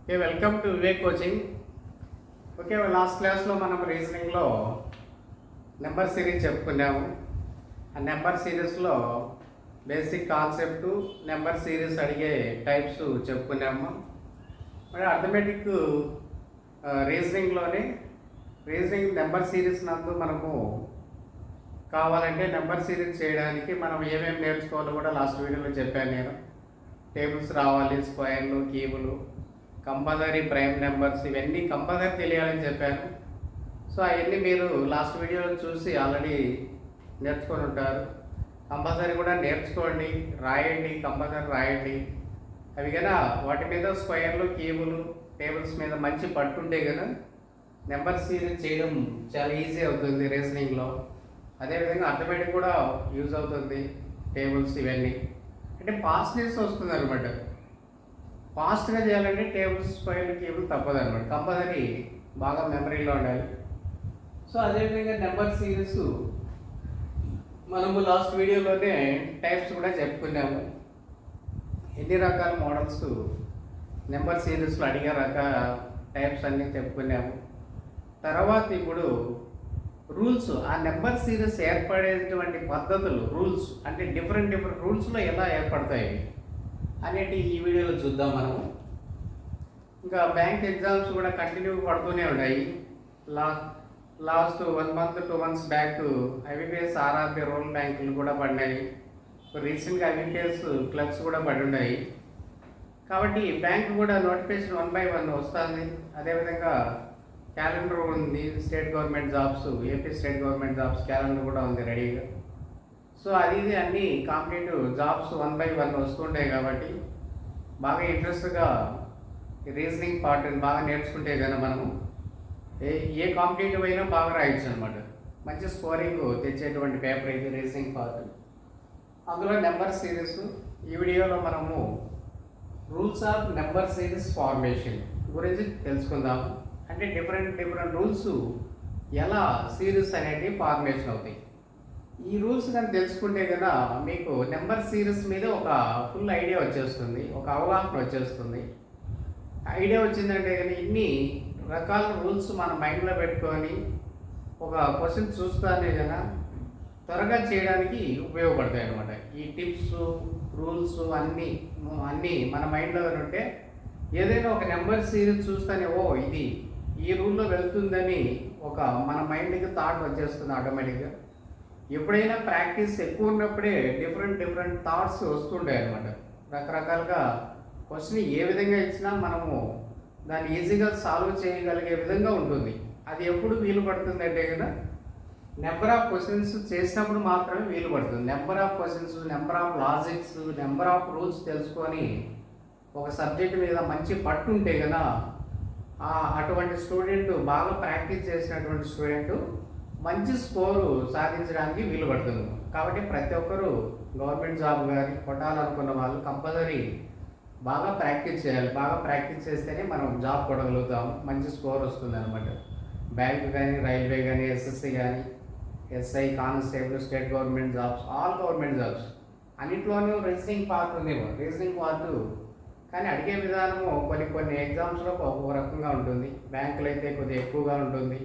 Okay, welcome to Vivek coaching. Okay, last క్లాస్లో మనం రీజనింగ్లో number series చెప్పుకున్నాము. ఆ నెంబర్ సిరీస్లో బేసిక్ కాన్సెప్ట్, నెంబర్ సిరీస్ అడిగే టైప్స్ చెప్పుకున్నాము. మరి అర్థమెటిక్ రీజనింగ్లోనే రీజనింగ్ నెంబర్ సిరీస్ నందు మనము కావాలంటే నెంబర్ సిరీస్ చేయడానికి మనం ఏమేమి నేర్చుకోవాలో కూడా లాస్ట్ వీడియోలో చెప్పాను నేను. టేబుల్స్ రావాలి, స్క్వేర్లు, క్యూబులు, కంపల్సరీ ప్రైమ్ నెంబర్స్, ఇవన్నీ కంపల్సరీ తెలియాలని చెప్పాను. సో అవన్నీ మీరు లాస్ట్ వీడియోలో చూసి ఆల్రెడీ నేర్చుకొని ఉంటారు. కంపల్సరీ కూడా నేర్చుకోండి, రాయండి, కంపల్సరీ రాయండి. అవి కదా వాటి మీద స్క్వేర్లు, క్యూబులు, టేబుల్స్ మీద మంచి పట్టుంటే కదా నెంబర్ సిరీస్ చేయడం చాలా ఈజీ అవుతుంది రీజనింగ్లో. అదేవిధంగా అర్థమెటిక్ కూడా యూజ్ అవుతుంది. టేబుల్స్ ఇవన్నీ అంటే ఫాస్ట్నెస్ వస్తుంది అనమాట. ఫాస్ట్గా చేయాలంటే టేబుల్స్, స్క్వేర్లు, క్యూబులు తప్పదు అనమాట. కంపల్సరీ బాగా మెమరీలో ఉండాలి. సో అదేవిధంగా నెంబర్ సిరీస్ మనము లాస్ట్ వీడియోలోనే టైప్స్ కూడా చెప్పుకున్నాము. ఎన్ని రకాల మోడల్స్ నెంబర్ సిరీస్లో అడిగే రకాల టైప్స్ అన్నీ చెప్పుకున్నాము. తర్వాత ఇప్పుడు రూల్స్, ఆ నెంబర్ సిరీస్ ఏర్పడేటువంటి పద్ధతులు, రూల్స్ అంటే డిఫరెంట్ రూల్స్లో ఎలా ఏర్పడతాయి అనేటి ఈ వీడియోలో చూద్దాం మనము. ఇంకా బ్యాంక్ ఎగ్జామ్స్ కూడా కంటిన్యూ పడుతూనే ఉన్నాయి. Last 1 month 2 months back IBPS, RRB, rural బ్యాంకులు కూడా పడినాయి. రీసెంట్గా ఐబీపీఎస్ క్లబ్స్ కూడా పడి ఉన్నాయి. కాబట్టి బ్యాంక్ కూడా నోటిఫికేషన్ 1 by 1 వస్తుంది. అదేవిధంగా క్యాలెండర్ ఉంది, state government jobs, AP state government jobs calendar కూడా ఉంది రెడీగా. సో అది అన్ని కాంపిటేటివ్ జాబ్స్ 1 by 1 వస్తుంటాయి. కాబట్టి బాగా ఇంట్రెస్ట్గా రీజనింగ్ పార్ట్ని బాగా నేర్చుకుంటే కనుక మనము ఏ కాంపిటేటివ్ అయినా బాగా రాయొచ్చు అనమాట. మంచి స్కోరింగ్ తెచ్చేటువంటి పేపర్ ఇది రీజనింగ్ పార్ట్. అందులో నెంబర్ సిరీస్ ఈ వీడియోలో మనము rules of number series formation గురించి తెలుసుకుందాము. అంటే డిఫరెంట్ రూల్స్ ఎలా సిరీస్ అనేవి ఫార్మేషన్ అవుతాయి. ఈ రూల్స్ కానీ తెలుసుకుంటే కదా మీకు నెంబర్ సిరీస్ మీద ఒక ఫుల్ ఐడియా వచ్చేస్తుంది, ఒక అవగాహన వచ్చేస్తుంది. ఐడియా వచ్చిందంటే కానీ ఇన్ని రకాల రూల్స్ మన మైండ్లో పెట్టుకొని ఒక క్వశ్చన్ చూస్తానే కదా త్వరగా చేయడానికి ఉపయోగపడతాయి అన్నమాట. ఈ టిప్స్, రూల్స్ అన్నీ మన మైండ్లో ఉంటే ఏదైనా ఒక నెంబర్ సిరీస్ చూస్తేనే ఇది ఈ రూల్లో వెళ్తుందని ఒక మన మైండ్కి థాట్ వచ్చేస్తుంది ఆటోమేటిక్గా. ఎప్పుడైనా ప్రాక్టీస్ ఎక్కువ ఉన్నప్పుడే డిఫరెంట్ థాట్స్ వస్తుంటాయి అన్నమాట. రకరకాలుగా క్వశ్చన్ ఏ విధంగా ఇచ్చినా మనము దాన్ని ఈజీగా సాల్వ్ చేయగలిగే విధంగా ఉంటుంది. అది ఎప్పుడు వీలు పడుతుంది అంటే కదా నెంబర్ ఆఫ్ క్వశ్చన్స్ చేసినప్పుడు మాత్రమే వీలు పడుతుంది. Number of questions, number of logics, number of rules తెలుసుకొని ఒక సబ్జెక్ట్ మీద మంచి పట్టు ఉంటే కదా అటువంటి స్టూడెంట్, బాగా ప్రాక్టీస్ చేసినటువంటి స్టూడెంట్ మంచి స్కోరు సాధించడానికి వీలు పడుతుంది. కాబట్టి ప్రతి ఒక్కరూ గవర్నమెంట్ జాబ్ కానీ కొట్టాలనుకున్న వాళ్ళు కంపల్సరీ బాగా ప్రాక్టీస్ చేయాలి. బాగా ప్రాక్టీస్ చేస్తేనే మనం జాబ్ కొట్టగలుగుతాం, మంచి స్కోర్ వస్తుంది అనమాట. బ్యాంక్ కానీ, రైల్వే కానీ, ఎస్ఎస్సి కానీ, SI, constable, state government jobs, all government jobs అన్నింటిలోనూ రీజనింగ్ పార్ట్ ఉందేమో. రీజనింగ్ పార్ట్ కానీ అడిగే విధానము కొన్ని ఎగ్జామ్స్లో ఒక్కొక్క రకంగా ఉంటుంది. బ్యాంకులు అయితే కొద్దిగా ఎక్కువగా ఉంటుంది,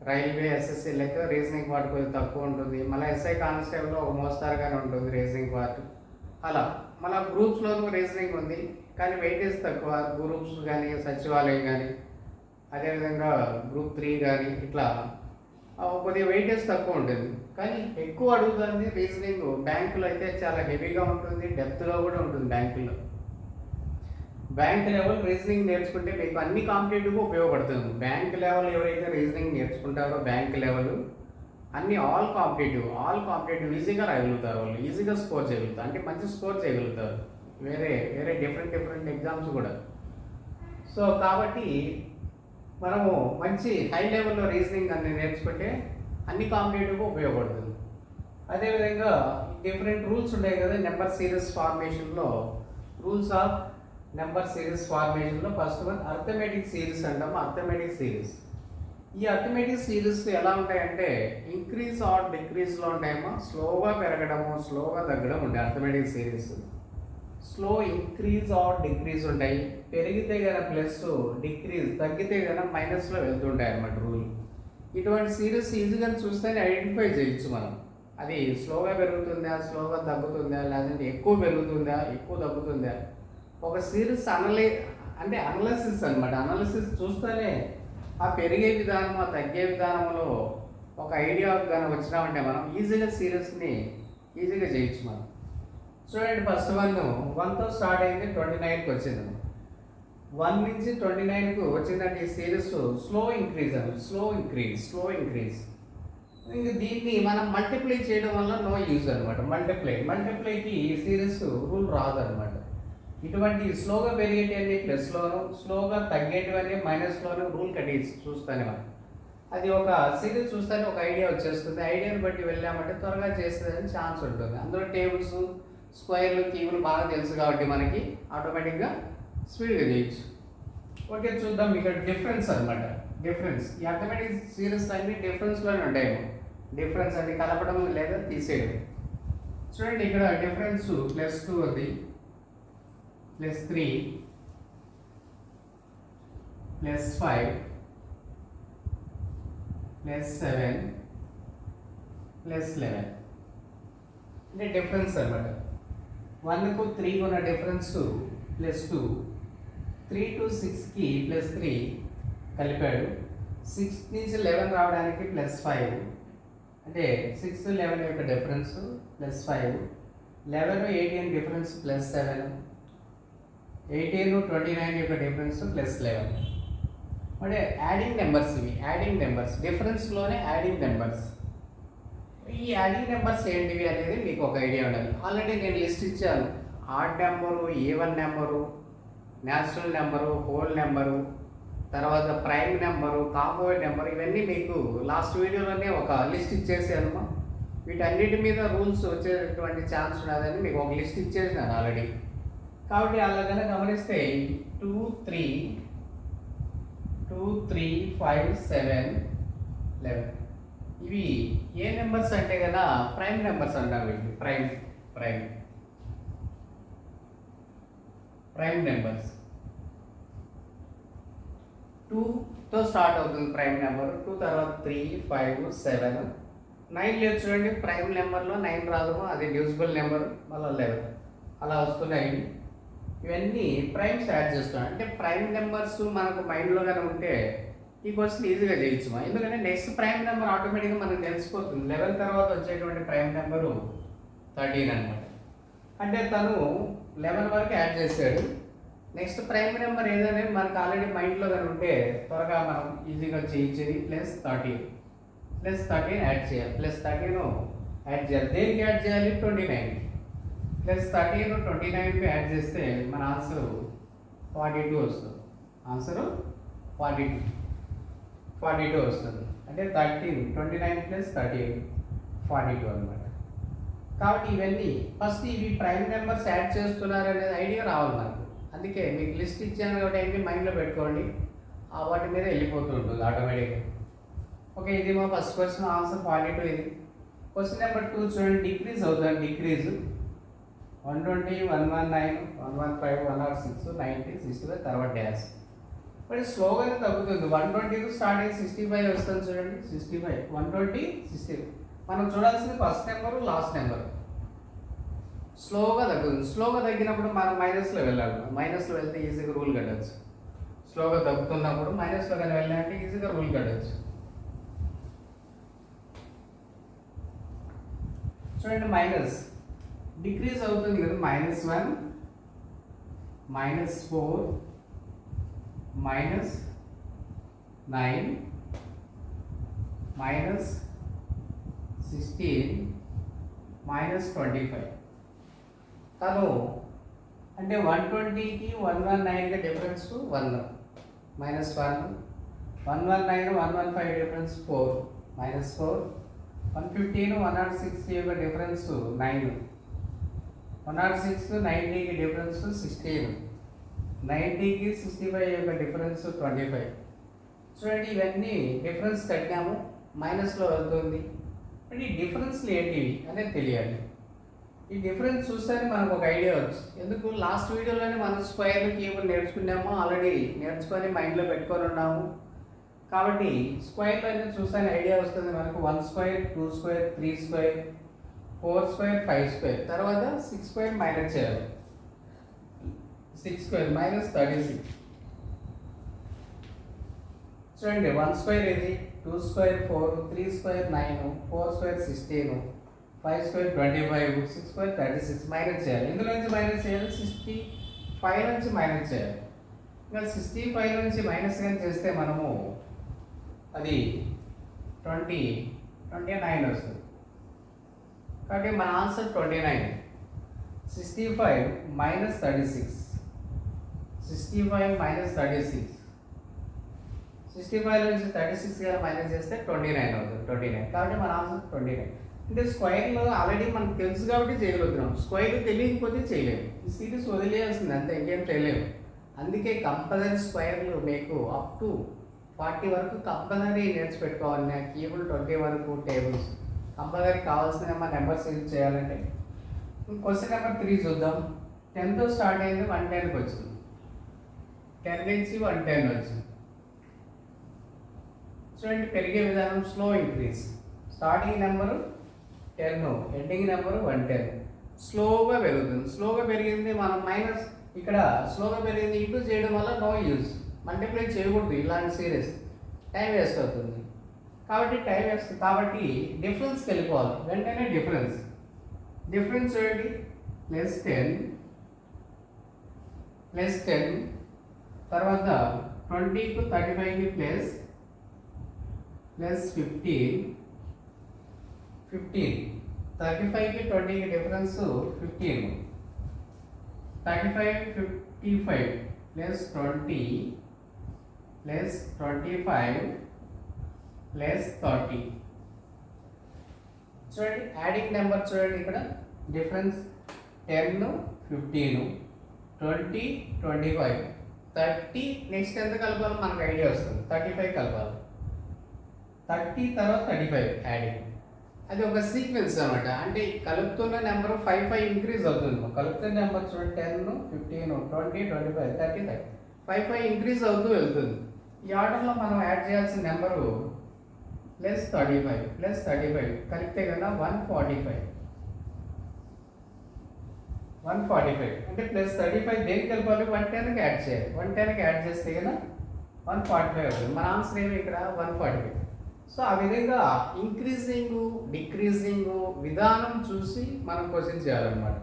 రైల్వే, ఎస్ఎస్సీలు అయితే రీజనింగ్ పార్ట్ కొద్దిగా తక్కువ ఉంటుంది. మళ్ళీ ఎస్ఐ, కానిస్టేబుల్లో ఒక మోస్తారుగానే ఉంటుంది రీజనింగ్ పార్ట్. అలా మళ్ళీ గ్రూప్స్లోనూ రీజనింగ్ ఉంది కానీ వెయిటేజ్ తక్కువ. గ్రూప్స్ కానీ, సచివాలయం కానీ, అదేవిధంగా గ్రూప్ 3 కానీ ఇట్లా కొద్దిగా వెయిటేజ్ తక్కువ ఉంటుంది. కానీ ఎక్కువ అడుగుతుంది రీజనింగ్. బ్యాంకులో అయితే చాలా హెవీగా ఉంటుంది, డెప్త్గా కూడా ఉంటుంది. బ్యాంక్ లెవెల్ రీజనింగ్ నేర్చుకుంటే మీకు అన్ని కాంపిటేటివ్గా ఉపయోగపడుతుంది. బ్యాంక్ లెవెల్ ఎవరైతే రీజనింగ్ నేర్చుకుంటారో బ్యాంక్ లెవెల్ అన్ని ఆల్ కాంపిటేటివ్ ఈజీగా రాయగలుగుతారు. వాళ్ళు ఈజీగా స్కోర్ చేయగలుగుతారు, అంటే మంచి స్కోర్ చేయగలుగుతారు వేరే డిఫరెంట్ ఎగ్జామ్స్ కూడా. సో కాబట్టి మనము మంచి హై లెవెల్లో రీజనింగ్ అన్ని నేర్చుకుంటే అన్ని కాంపిటేటివ్గా ఉపయోగపడుతుంది. అదేవిధంగా డిఫరెంట్ రూల్స్ ఉన్నాయి కదా నెంబర్ సిరీస్ ఫార్మేషన్లో. రూల్స్ ఆఫ్ నెంబర్ సిరీస్ ఫార్మేషన్లో ఫస్ట్ వన్ అర్థమెటిక్ సిరీస్ అంటాము. అర్థమెటిక్ సిరీస్, ఈ అర్థమెటిక్ సిరీస్ ఎలా ఉంటాయంటే ఇంక్రీజ్ ఆర్ డిక్రీజ్లో ఉంటాయేమో. స్లోగా పెరగడము, స్లోగా తగ్గడం ఉంటాయి arithmetic series. Slow increase or decrease ఉంటాయి, పెరిగితే కనుక ప్లస్, డిక్రీజ్ తగ్గితే కనుక మైనస్లో వెళ్తుంటాయి అన్నమాట రూల్. ఇటువంటి సిరీస్ ఈజీగా చూస్తేనే ఐడెంటిఫై చేయొచ్చు మనం. అది స్లోగా పెరుగుతుందా, స్లోగా తగ్గుతుందా, లేదంటే ఎక్కువ పెరుగుతుందా, ఎక్కువ తగ్గుతుందా. ఒక సిరీస్ అనాలిసిస్ అనమాట. అనాలిసిస్ చూస్తేనే ఆ పెరిగే విధానం, ఆ తగ్గే విధానంలో ఒక ఐడియా కానీ వచ్చినామంటే మనం ఈజీగా సిరీస్ని ఈజీగా చేయొచ్చు మనం. చూడండి, ఫస్ట్ 1తో స్టార్ట్ అయింది, 29కి వచ్చింది. 1 నుంచి 29కు వచ్చిందంటే ఈ సిరీస్ స్లో ఇంక్రీజ్ అన్నమాట. Slow increase. ఇంక దీన్ని మనం మల్టిప్లై చేయడం వల్ల నో యూజ్ అనమాట. మల్టిప్లైకి ఈ సిరీస్ రూల్ రాదు అనమాట. ఇటువంటి స్లోగా పెరిగేటివన్నీ ప్లస్లోను, స్లోగా తగ్గేటివన్నీ మైనస్లోను రూల్ కట్టి చూస్తానే మనం. అది ఒక సిరీస్ చూస్తేనే ఒక ఐడియా వచ్చేస్తుంది. ఐడియాని బట్టి వెళ్ళామంటే త్వరగా చేసేదని ఛాన్స్ ఉంటుంది. అందులో టేబుల్స్, స్క్వేర్లు, క్యూబ్లు బాగా తెలుసు కాబట్టి మనకి ఆటోమేటిక్గా స్పీడ్గా చేయొచ్చు. ఓకే, చూద్దాం. ఇక్కడ డిఫరెన్స్ అనమాట. డిఫరెన్స్ ఈ అథమెటిక్ సిరీస్ అన్ని డిఫరెన్స్లోనే ఉంటాయి. డిఫరెన్స్ అంటే కలపడం లేదా తీసేయడం. చూడండి, ఇక్కడ డిఫరెన్స్ +2 ఉంది, +3, +5, +7, +11 అంటే డిఫరెన్స్ అనమాట. 1కు 3కు ఉన్న డిఫరెన్స్ +2, 3 to 6కి +3 కలిపాడు. 6 నుంచి 11 రావడానికి +5 అంటే 6 to 11 యొక్క డిఫరెన్స్ +5, 11 18 డిఫరెన్స్ +7, 18 29 యొక్క డిఫరెన్స్ +11. అంటే యాడింగ్ నెంబర్స్ ఇవి. యాడింగ్ నెంబర్స్ డిఫరెన్స్లోనే యాడింగ్ నెంబర్స్. ఈ యాడింగ్ నెంబర్స్ ఏంటివి అనేది మీకు ఒక ఐడియా ఉండాలి. ఆల్రెడీ నేను లిస్ట్ ఇచ్చాను. Add number, even number, natural number, whole number, తర్వాత ప్రైమ్ నెంబరు, కాంపౌండ్ నెంబరు, ఇవన్నీ మీకు లాస్ట్ వీడియోలోనే ఒక లిస్ట్ ఇచ్చేసాను. వీటన్నిటి మీద రూల్స్ వచ్చేటటువంటి ఛాన్స్ ఉన్నదని మీకు ఒక లిస్ట్ ఇచ్చేసినాను ఆల్రెడీ. కాబట్టి అలాగనే గమనిస్తే 2 3 5 7 11 ఇవి ఏ నెంబర్స్ అంటే కదా ప్రైమ్ నెంబర్స్ అంటారు. వీటిని ప్రైమ్ నెంబర్స్. 2తో స్టార్ట్ అవుతుంది ప్రైమ్ నెంబర్. 2 తర్వాత 3 5 7 9 లేదు. చూడండి, ప్రైమ్ నెంబర్లో 9 రాదు, అది డివిజిబుల్ నెంబర్, మళ్ళీ 11 అలా వస్తున్నాయి. ఇవన్నీ ప్రైమ్స్ యాడ్ చేస్తున్నాం. అంటే ప్రైమ్ నెంబర్స్ మనకు మైండ్లో కానీ ఉంటే ఈ క్వశ్చన్ ఈజీగా చేయొచ్చు. ఎందుకంటే నెక్స్ట్ ప్రైమ్ నెంబర్ ఆటోమేటిక్గా మనకు తెలిసిపోతుంది. 11 తర్వాత వచ్చేటువంటి ప్రైమ్ నెంబరు 13 అనమాట. అంటే తను 11 వరకు యాడ్ చేశాడు. నెక్స్ట్ ప్రైమ్ నెంబర్ ఏదైనా మనకు ఆల్రెడీ మైండ్లో కానీ ఉంటే త్వరగా మనం ఈజీగా చేయించేది +13 యాడ్ చేయాలి. +13 యాడ్ చేయాలి. దేనికి యాడ్ చేయాలి? 29. +13 29కి యాడ్ చేస్తే మన ఆన్సర్ 42 వస్తుంది. ఆన్సర్ 42 వస్తుంది. అంటే 13 29 + 13 42 అనమాట. కాబట్టి ఇవన్నీ ఫస్ట్ ఇవి ప్రైమ్ నెంబర్స్ యాడ్ చేస్తున్నారు అనేది ఐడియా రావాలి మనకు. అందుకే మీకు లిస్ట్ ఇచ్చాను కాబట్టి అన్ని మైండ్లో పెట్టుకోండి. వాటి మీద వెళ్ళిపోతూ ఉంటుంది ఆటోమేటిక్గా. ఓకే, ఇది మా ఫస్ట్ క్వశ్చన్, ఆన్సర్ 42 ఇది. క్వశ్చన్ నెంబర్ 2 చూడండి, డిక్రీజ్ అవుతుంది. డిక్రీజ్ 120 119 115 106 90 65 తర్వాత డ్యాష్. బట్ స్లోగానే తగ్గుతుంది. 120కు స్టార్ట్ అయ్యి 65 వస్తుంది. చూడండి, 65 120 65. మనం చూడాల్సింది ఫస్ట్ నెంబరు, లాస్ట్ నెంబరు. స్లోగా తగ్గుతుంది. స్లోగా తగ్గినప్పుడు మనం మైనస్లో వెళ్ళాలి. మైనస్లో వెళ్తే ఈజీగా రూల్ కట్టచ్చు. స్లోగా తగ్గుతున్నప్పుడు మైనస్లో కానీ వెళ్ళాలంటే ఈజీగా రూల్ కట్టచ్చు. చూడండి, మైనస్ డిక్రీజ్ అవుతుంది కదా. -1 -4 -9 -16 -25. తను అంటే 120కి 119కి డిఫరెన్స్ 1 -1 119 115 డిఫరెన్స్ 4 -4 115 106 యొక్క డిఫరెన్స్ 9 106 90కి డిఫరెన్స్ 16 90కి 65 యొక్క డిఫరెన్స్ 25. చూడండి, ఇవన్నీ డిఫరెన్స్ కట్టినాము, మైనస్లో వెళ్తుంది. అంటే ఈ డిఫరెన్స్లు ఏంటివి అనేది తెలియాలి. ఈ డిఫరెన్స్ చూస్తేనే మనకు ఒక ఐడియా వచ్చు. ఎందుకు లాస్ట్ వీడియోలోనే మనం స్క్వేర్ క్యూబ్ నేర్చుకున్నాము, ఆల్రెడీ నేర్చుకొని మైండ్లో పెట్టుకొని ఉన్నాము. కాబట్టి స్క్వేర్లో అనేది చూస్తేనే ఐడియా వస్తుంది మనకు. 1 square, 2 square, 3 square, 4 square, 5 square, తర్వాత 6 స్క్వేర్ మైనస్ చేయాలి. 6 స్క్వేర్ మైనస్ 36. చూడండి 1 స్క్వేర్ ఇది, 2 square 4, 3 square 9, 4 square 16, 5 square 25, 6 square 36 minus చేయాలి. ఇందులో నుంచి మైనస్ చేయాలి, 65 నుంచి మైనస్ చేయాలి. ఇంకా 65 నుంచి మైనస్ కానీ చేస్తే మనము అది 29 వస్తుంది. కాబట్టి మన ఆన్సర్ 29. 65 మైనస్ 36, 65 మైనస్ 36, 65 నుంచి 36 గా మైనస్ చేస్తే 29 అవుతుంది. 29 కాబట్టి మన ఆన్సర్ 29. అంటే స్క్వేర్లో ఆల్రెడీ మనకు తెలుసు కాబట్టి చేయగలుగుతున్నాం. స్క్వేర్ తెలియకపోతే చేయలేము. ఈ సిరీస్ వదిలేయాల్సింది అంతే, ఇంకేం చేయలేము. అందుకే కంపల్సరీ స్క్వేర్లు మీకు అప్ టు 40 వరకు కంపల్సరీ నేర్చి పెట్టుకోవాలి. కీబుల్ 20 వరకు టేబుల్స్ కంపల్సరీ కావాల్సిన నెంబర్ సిరీస్ చేయాలంటే. క్వశ్చన్ నెంబర్ 3 చూద్దాం. 10తో స్టార్ట్ అయింది, 110కి వచ్చింది. 10 నుంచి 110 వచ్చింది. చూడండి పెరిగే విధానం slow increase. Starting number 10, ending number 110. స్లోగా పెరుగుతుంది. స్లోగా పెరిగింది మనం మైనస్, ఇక్కడ స్లోగా పెరిగింది ఇంటూ చేయడం వల్ల నో యూజ్. మల్టిప్లై చేయకూడదు ఇలాంటి సిరీస్, టైం వేస్ట్ అవుతుంది. కాబట్టి టైం వేస్ట్, కాబట్టి డిఫరెన్స్కి వెళ్ళిపోవాలి. వెంటనే డిఫరెన్స్ చూడండి, +10 తర్వాత 20కు 35కి ప్లస్ 15, 35కి 20కి డిఫరెన్స్ 15, 35, 55 ప్లస్ 20 ప్లస్ 25 ప్లస్ 30. చూడండి యాడింగ్ నెంబర్ చూడండి, ఇక్కడ డిఫరెన్స్ 10, 15, 20, 25, 30. నెక్స్ట్ ఎంత కలపాలి మనకు ఐడియా వస్తుంది. 35 కలపాలి. 30 తర్వాత 35 యాడింగ్. అది ఒక సీక్వెన్స్ అనమాట. అంటే కలుపుతున్న నెంబర్ 5 ఇంక్రీజ్ అవుతుంది. కలుపుతున్న నెంబర్ చూడండి 10, 15, 20, 25, 30, 5 ఇంక్రీజ్ అవుతూ వెళ్తుంది. ఈ ఆర్డర్లో మనం యాడ్ చేయాల్సిన నెంబరు +35 కలిపితే కదా 145 అంటే +35 దేనికి కలపాలి, 110కి యాడ్ చేయాలి. 110కి యాడ్ చేస్తే కదా 145 అవుతుంది. మన ఆన్సర్ ఏమి ఇక్కడ 145. సో ఆ విధంగా ఇంక్రీజింగ్ డిక్రీజింగ్ విధానం చూసి మనం క్వశ్చన్ చేయాలన్నమాట.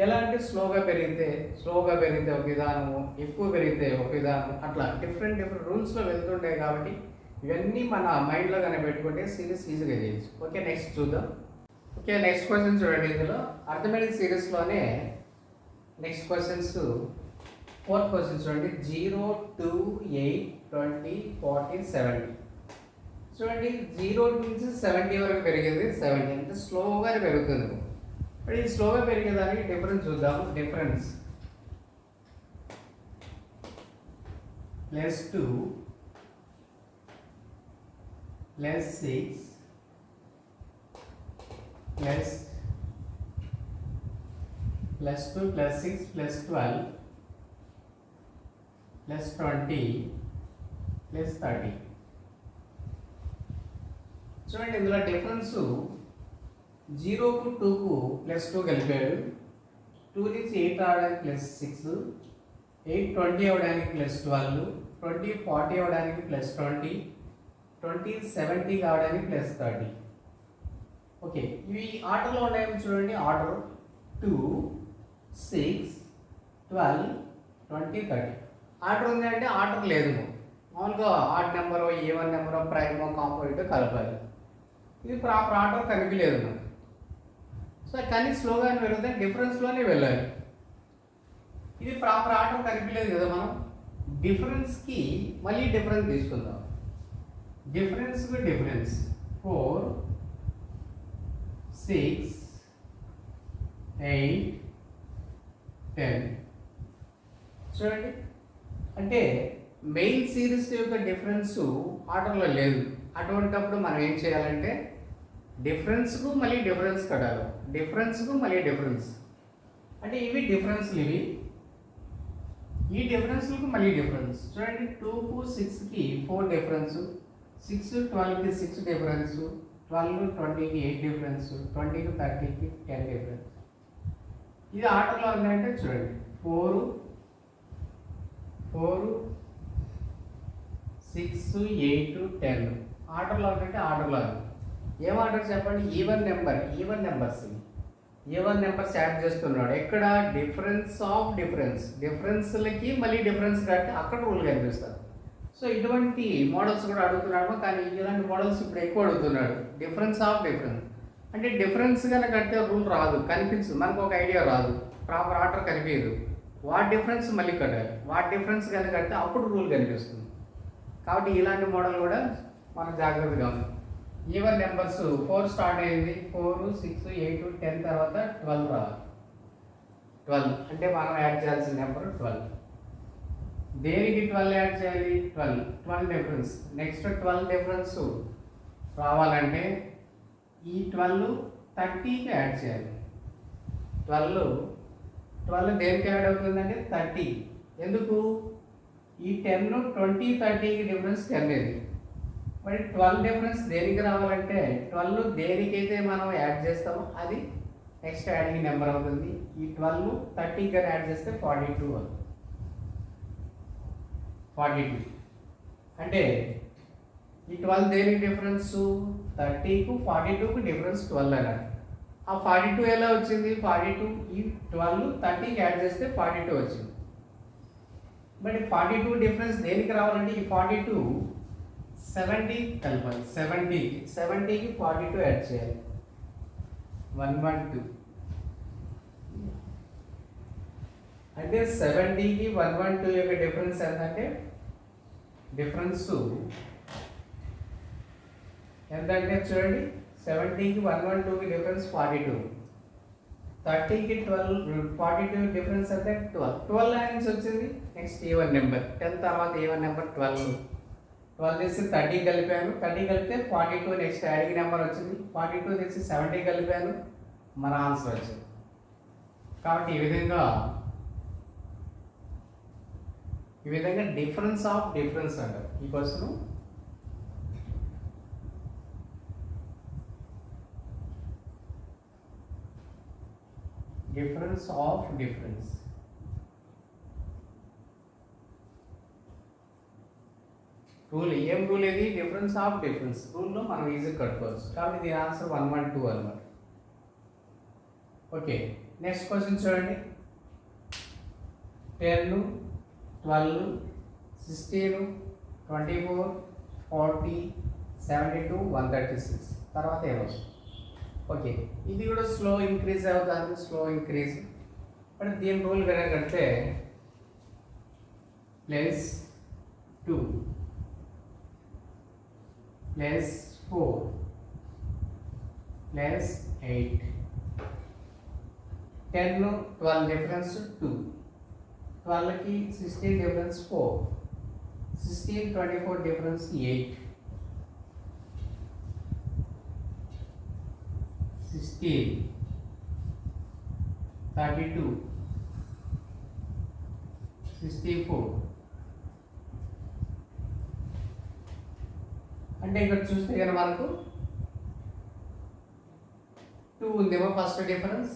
ఎలా అంటే స్లోగా పెరిగితే ఒక విధానము, ఎక్కువ పెరిగితే ఒక విధానం, అట్లా డిఫరెంట్ రూల్స్లో వెళ్తుంటాయి. కాబట్టి ఇవన్నీ మన మైండ్లో కనుక పెట్టుకుంటే సిరీస్ ఈజీగా చేయొచ్చు. ఓకే నెక్స్ట్ చూద్దాం. ఓకే నెక్స్ట్ క్వశ్చన్ చూడండి. ఇందులో అర్థమెటిక్ సిరీస్లోనే నెక్స్ట్ క్వశ్చన్స్ 4th క్వశ్చన్ చూడండి. 0, 2, 8, 20, 40, 70. చూడండి 0 నుంచి 70 వరకు పెరిగింది. 70 అంటే స్లోగా పెరుగుతుంది. మరి ఈ స్లోగా పెరిగేదానికి డిఫరెన్స్ చూద్దాం. డిఫరెన్స్ +2 +6 +2 +6 +12 +20 +30. చూడండి ఇందులో డిఫరెన్స్ 0కు 2కు +2 కలిపాడు. 2 నుంచి 8 రావడానికి +6, 8 20 అవ్వడానికి +12, 20 40 అవ్వడానికి +20, 20 70 కావడానికి +30. ఓకే ఇవి ఆర్డర్లో ఉన్నాయేమో చూడండి. ఆర్డర్ 2, 6, 12, 20, 30. ఆర్డర్ ఉంది అంటే ఆర్డర్ లేదు. మామూలుగా ఆడ్ నెంబరు, ఈవెన్ నెంబరు, ప్రైమో కాంపోజిట్ కలపాలి. ఇది ప్రాపర్ ఆర్డర్ కనిపించలేదు మనకు. సో కానీ స్లోగా పెరిగితే డిఫరెన్స్లోనే వెళ్ళాలి. ఇది ప్రాపర్ ఆర్డర్ కనిపించలేదు కదా. మనం డిఫరెన్స్కి మళ్ళీ డిఫరెన్స్ తీసుకుందాం. డిఫరెన్స్కి డిఫరెన్స్ 4, 6, 8, 10. చూడండి అంటే మెయిన్ సిరీస్ యొక్క డిఫరెన్స్ ఆర్డర్లో లేదు. అటువంటిప్పుడు మనం ఏం చేయాలంటే డిఫరెన్స్కు మళ్ళీ డిఫరెన్స్ కట్టాలి, డిఫరెన్స్కు మళ్ళీ డిఫరెన్స్ అంటే ఇవి డిఫరెన్స్లు ఇవి. ఈ డిఫరెన్స్లకు మళ్ళీ డిఫరెన్స్ చూడండి, 2కు 6కి 4 డిఫరెన్స్, 6 12కి 6 డిఫరెన్స్, 12 20కి 8 డిఫరెన్స్, 20కి 30కి 10 డిఫరెన్స్. ఇది ఆర్డర్లో ఉందంటే చూడండి 4 6 8 10 ఆర్డర్లో ఉందంటే ఆర్డర్లో ఉంది. ఏం ఆర్డర్ చెప్పండి, ఈవెన్ నెంబర్స్ యాడ్ చేస్తున్నాడు. ఎక్కడ డిఫరెన్స్ ఆఫ్ డిఫరెన్స్లకి మళ్ళీ డిఫరెన్స్ కట్టి అక్కడ రూల్ కనిపిస్తారు. సో ఇటువంటి మోడల్స్ కూడా అడుగుతున్నాడు, కానీ ఇలాంటి మోడల్స్ ఇప్పుడు ఎక్కువ అడుగుతున్నాడు. డిఫరెన్స్ ఆఫ్ డిఫరెన్స్ అంటే డిఫరెన్స్ కనుక కడితే రూల్ రాదు, కనిపించదు, మనకు ఒక ఐడియా రాదు, ప్రాపర్ ఆర్డర్ కనిపించదు. వాట్ డిఫరెన్స్ మళ్ళీ కట్టాలి, వాట్ డిఫరెన్స్ కనుక కడితే అప్పుడు రూల్ కనిపిస్తుంది. కాబట్టి ఇలాంటి మోడల్ కూడా మనం జాగ్రత్తగా ఉంది. ఈవెన్ నెంబర్స్ 4 స్టార్ట్ అయింది, 4 6 8 10 తర్వాత 12 రావాలి. 12 అంటే మనం యాడ్ చేయాల్సిన నెంబర్ 12. దేనికి 12 యాడ్ చేయాలి, 12 డిఫరెన్స్. నెక్స్ట్ 12 డిఫరెన్స్ రావాలంటే ఈ 12 30కి యాడ్ చేయాలి. 12 దేనికి యాడ్ అవుతుందంటే 30. ఎందుకు, ఈ 10 20 30కి డిఫరెన్స్ 10 ఇది. మరి 12 డిఫరెన్స్ దేనికి రావాలంటే 12 దేనికైతే మనం యాడ్ చేస్తామో అది నెక్స్ట్ యాడింగ్ నెంబర్ అవుతుంది. ఈ 12 30కి యాడ్ చేస్తే 42 అవుతుంది. 42 అంటే ఈ 12 దేనికి డిఫరెన్స్, 30కు 42కు డిఫరెన్స్ 12 అన్నాడు. ఆ 42 ఎలా వచ్చింది, 42 ఈ 12 30కి యాడ్ చేస్తే 42 వచ్చింది. మరి 42 డిఫరెన్స్ దేనికి రావాలంటే ఈ 42 70 కలపాలి. 70కి 42 యాడ్ చేయాలి, 112. అంటే 70కి 112 యొక్క డిఫరెన్స్ ఎంతంటే డిఫరెన్స్ ఎంతంటే చూడండి, 70కి 112కి డిఫరెన్స్ 42, 30కి 42 డిఫరెన్స్ అంటే 12 నుంచి వచ్చింది. నెక్స్ట్ ఈవెన్ నెంబర్ 10 తర్వాత ఈవెన్ నెంబర్ 12 తీసి 30 కలిపాను, 30 కలిపితే 42 నెక్స్ట్ యాడింగ్ నెంబర్ వచ్చింది. 42 తీసి 70 కలిపాను, మన ఆన్సర్ వచ్చింది. కాబట్టి ఈ విధంగా డిఫరెన్స్ ఆఫ్ డిఫరెన్స్ అంటారు ఈ question. Difference of difference rule ఏం రూల్ ఇది, డిఫరెన్స్ ఆఫ్ డిఫరెన్స్ రూల్లో మనం ఈజీగా కట్టుకోవచ్చు. కాబట్టి దీని ఆన్సర్ 112 అన్నమాట. ఓకే, నెక్స్ట్ క్వశ్చన్ చూడండి, 10 12 16 24 40 72 136 తర్వాత ఏమొస్తుంది. ఓకే, ఇది కూడా స్లో ఇంక్రీజ్ అవుతుంది, స్లో ఇంక్రీజ్. బట్ దీని రూల్ కనుక కడితే +2 +4 +8 10 12 డిఫరెన్స్ 2, 12కి 16 డిఫరెన్స్ 4, 16 24 డిఫరెన్స్ 8, 16 32 64. అంటే ఇక్కడ చూస్తే కనుక మనకు 2 ఉందేమో ఫస్ట్ డిఫరెన్స్,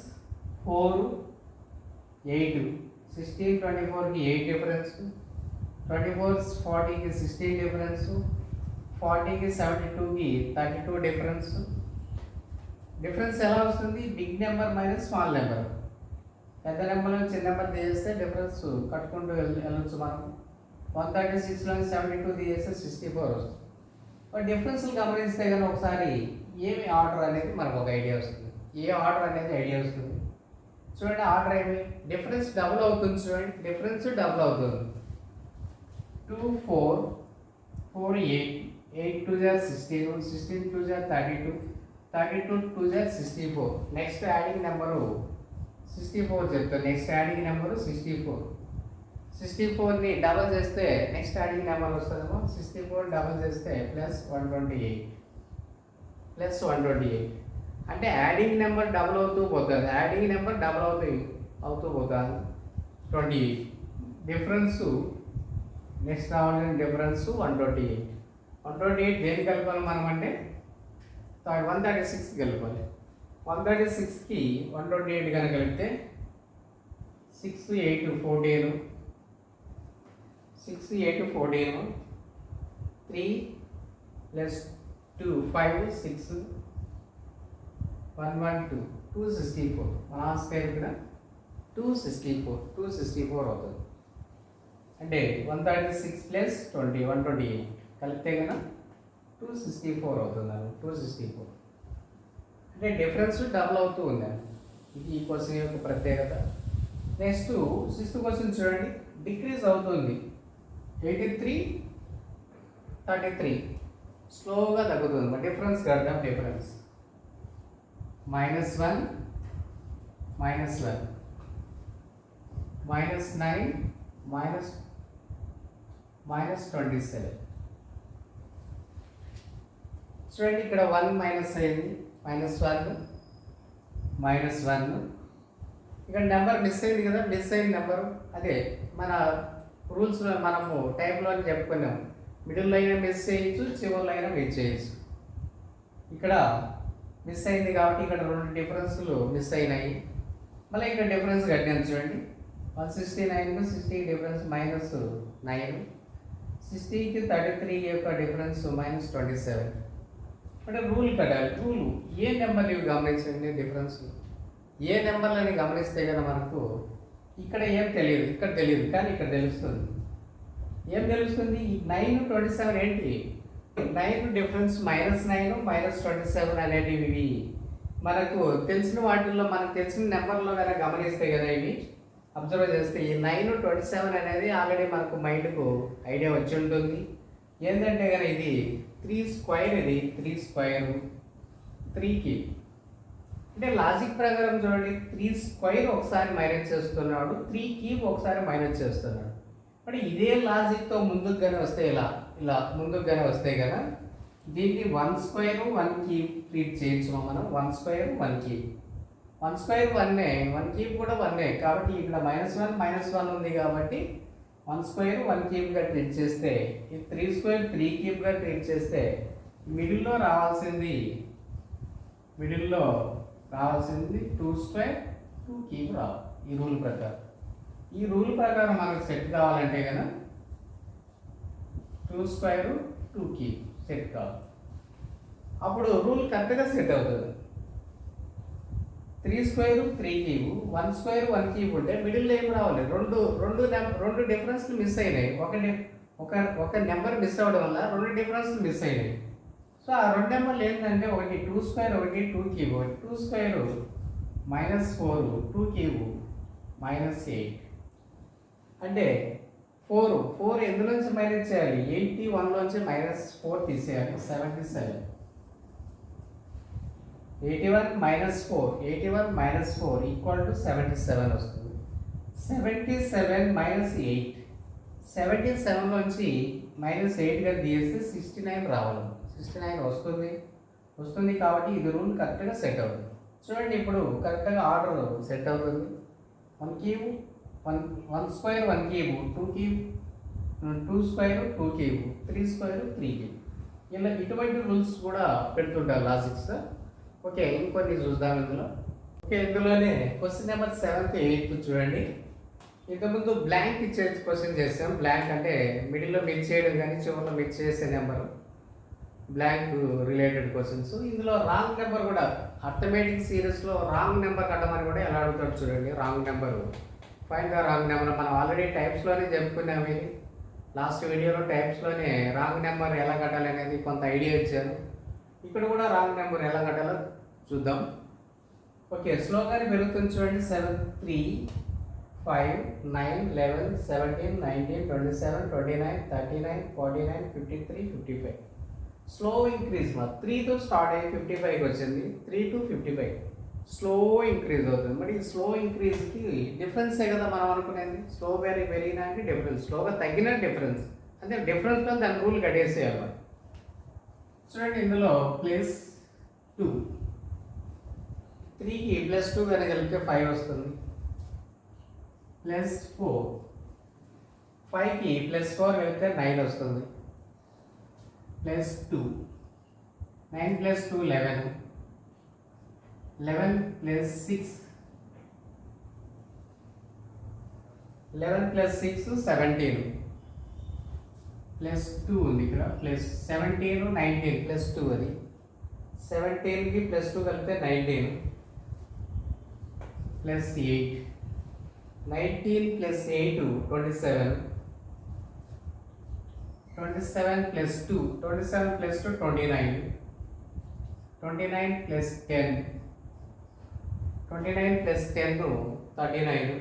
4 8 16 24కి 8 డిఫరెన్స్, 24 40కి 16 డిఫరెన్స్, 40కి 72కి 32 డిఫరెన్స్. డిఫరెన్స్ ఎలా వస్తుంది, big number minus small number. పెద్ద నెంబర్లో చిన్న నెంబర్ తీసేస్తే డిఫరెన్స్ కట్టుకుంటూ వెళ్ళొచ్చు మనం. 136లో 72 తీసేస్తే 64 వస్తుంది. బట్ డిఫరెన్స్లు గమనిస్తే కానీ ఒకసారి ఏమి ఆర్డర్ అనేది మనకు ఒక ఐడియా వస్తుంది. ఏ ఆర్డర్ అనేది ఐడియా వస్తుంది చూడండి. ఆర్డర్ ఏమి, డిఫరెన్స్ డబుల్ అవుతుంది చూడండి, డిఫరెన్స్ డబుల్ అవుతుంది. 2 4 4 8 8 2 16 16 2 32 32 2 64. నెక్స్ట్ యాడింగ్ నెంబరు 64 చెప్తాను. Next adding number 64. 64ని డబల్ చేస్తే నెక్స్ట్ యాడింగ్ నెంబర్ వస్తుందేమో 64 డబల్ చేస్తే +128. ప్లస్ 128. అంటే యాడింగ్ నెంబర్ డబుల్ అవుతూ పోతుంది, యాడింగ్ నెంబర్ డబుల్ అవుతూ పోతుంది. 28 డిఫరెన్సు, నెక్స్ట్ రావాల్సిన డిఫరెన్స్ 128. 128 దేని కలపాలి మనం అంటే 136 కలపాలి. 136కి 128 కనుక కలిపితే 6 8 14, 6 8 14, 3 ప్లస్ 2 5 6 1 1 2 264. మన స్క్వేర్ ఇక్కడ 264 అవుతుంది. అంటే 136 ప్లస్ 20 128 కలిపితే కనుక 264 అవుతుంది. 264 అంటే డిఫరెన్స్ డబుల్ అవుతూ ఉందండి. ఇది ఈ క్వశ్చన్ యొక్క ప్రత్యేకత. నెక్స్ట్ 6th క్వశ్చన్ చూడండి, డిక్రీజ్ అవుతుంది. 83 33 స్లోగా తగ్గుతుంది. మరి డిఫరెన్స్ కడదాం. డిఫరెన్స్ -1 -1 -9 -27. చూడండి ఇక్కడ 1 మైనస్ అయింది, -1 -1. ఇక్కడ నెంబర్ మిస్ అయింది కదా, మిస్ అయిన నెంబరు అదే మన రూల్స్లో మనము టైంలో చెప్పుకున్నాం. మిడిల్లో అయినా మిస్ చేయొచ్చు, చివరిలో అయినా మిస్ చేయొచ్చు. ఇక్కడ మిస్ అయింది కాబట్టి ఇక్కడ 2 డిఫరెన్స్లు మిస్ అయినాయి. మళ్ళీ ఇక్కడ డిఫరెన్స్ కట్టాను చూడండి. 169కు 60 డిఫరెన్స్ -9, 60కి 33 యొక్క డిఫరెన్స్ -27. అంటే రూల్ కట్టాలి. రూలు ఏ నెంబర్లు ఇవి గమనించండి. డిఫరెన్స్ ఏ నెంబర్లని గమనిస్తే కదా మనకు ఇక్కడ ఏం తెలియదు, ఇక్కడ తెలియదు, కానీ ఇక్కడ తెలుస్తుంది. ఏం తెలుస్తుంది? 9 27 ఏంటి? 9 డిఫరెన్స్ -9 -27 అనేటివి మనకు తెలిసిన వాటిల్లో, మనకు తెలిసిన నెంబర్లో కనుక గమనిస్తే కదా ఇవి అబ్జర్వ్ చేస్తే ఈ 9 27 అనేది ఆల్రెడీ మనకు మైండ్కు ఐడియా వచ్చి ఉంటుంది. ఏంటంటే కనుక ఇది 3 స్క్వేర్, ఇది 3 స్క్వేర్ 3కి అంటే లాజిక్ ప్రకారం చూడండి, 3 స్క్వేర్ ఒకసారి మైనస్ చేస్తున్నాడు, 3 క్యూబ్ ఒకసారి మైనస్ చేస్తున్నాడు. మరి ఇదే లాజిక్తో ముందుకు కానీ వస్తే ఇలా ముందుకు కానీ వస్తే కదా దీన్ని 1 స్క్వేర్ 1 క్యూబ్ ట్రీట్ చేయొచ్చు మనం. 1 స్క్వేర్ 1 క్యూబ్, 1 స్క్వేర్ 1 1 క్యూబ్ కూడా 1 కాబట్టి ఇక్కడ -1 ఉంది కాబట్టి 1 స్క్వేర్ 1 క్యూబ్గా ట్రీట్ చేస్తే, ఈ 3 స్క్వేర్ 3 క్యూబ్గా ట్రీట్ చేస్తే మిడిల్లో రావాల్సింది 2 స్క్వేర్ 2 క్యూబ్ రావాలి. ఈ రూల్ ప్రకారం మనకు సెట్ కావాలంటే కదా 2 స్క్వేర్ 2 క్యూబ్ సెట్ కావాలి. అప్పుడు రూల్ కరెక్ట్గా సెట్ అవుతుంది. 3 స్క్వేర్ 3 క్యూబ్, 1 స్క్వేర్ 1 క్యూబ్ ఉంటే మిడిల్లో ఏం రావాలి? రెండు డిఫరెన్స్లు మిస్ అయినాయి. ఒక నెంబర్ మిస్ అవ్వడం వల్ల 2 డిఫరెన్స్లు మిస్ అయినాయి. సో ఆ 2 నెంబర్లు ఏంటంటే ఒకటి 2 స్క్వేర్, ఒకటి 2 క్యూబ్. 2 square -4, 2 cube -8. అంటే 4 ఎందులోంచి మైనస్ చేయాలి? 81లోంచి -4 తీసేయాలి. 77. 81 -4 ఈక్వల్ టు 77 వస్తుంది. 77 -8, 77లోంచి -8గా తీసేస్తే 69 రావాలి. 69 వస్తుంది కాబట్టి ఇది రూల్ కరెక్ట్గా సెట్ అవుతుంది. చూడండి ఇప్పుడు కరెక్ట్గా ఆర్డర్ సెట్ అవుతుంది. 1 cube 1 square 1 cube, 2 cube 2 square 2 cube, 3 square 3 cube. ఇలా ఇటువంటి రూల్స్ కూడా పెడుతుంటారు లాజిక్స్. ఓకే, ఇంకొన్ని చూద్దాం ఇందులో. ఓకే, ఇందులోనే క్వశ్చన్ నెంబర్ 7th 8th చూడండి. ఇంతకుముందు బ్లాంక్ ఇచ్చే క్వశ్చన్ చేసాం. బ్లాంక్ అంటే మిడిల్లో మిక్స్ చేయడం కానీ చివరిలో మిక్స్ చేసే నెంబర్, బ్లాంక్ రిలేటెడ్ క్వశ్చన్స్. ఇందులో రాంగ్ నెంబర్ కూడా అర్థమెటిక్ సిరీస్లో రాంగ్ నెంబర్ కట్టమని కూడా ఎలా అడుగుతాడు చూడండి. Wrong number, find the wrong number. మనం ఆల్రెడీ టైప్స్లోనే చెప్పుకున్నాము. ఇది లాస్ట్ వీడియోలో టైప్స్లోనే రాంగ్ నెంబర్ ఎలా కట్టాలి అనేది కొంత ఐడియా ఇచ్చాను. ఇక్కడ కూడా రాంగ్ నెంబర్ ఎలా కట్టాలో చూద్దాం. ఓకే, స్లోగానే పెరుగుతుంది చూడండి. 7 3 5 9 11 17 19 27 29 39 49 53 55. స్లో ఇంక్రీజ్ 3తో స్టార్ట్ అయ్యి 55కి వచ్చింది. 3 to 55 స్లో ఇంక్రీజ్ అవుతుంది. మరి ఈ స్లో ఇంక్రీజ్కి డిఫరెన్సే కదా మనం అనుకునేది. స్లో పెరిగినా అంటే డిఫరెన్స్, స్లోగా తగ్గిన డిఫరెన్స్ అంటే డిఫరెన్స్లో దాని రూల్ కట్టేసేయాలి. చూడండి ఇందులో ప్లేస్ 2. 3కి +2 కనుక కలిపితే 5 వస్తుంది. +4. 5కి +4 కలిపితే 9 వస్తుంది. +2. 9 + 2 11. 11 + 6. 11 + 6 17. +2 ఉంది ఇక్కడ. +17 19 +2 అది. 17కి +2 కలిపితే 19. +8. 19 + 8 27. 27 + 2. 27 + 2 29. 29 + 10. 29 + 10 39.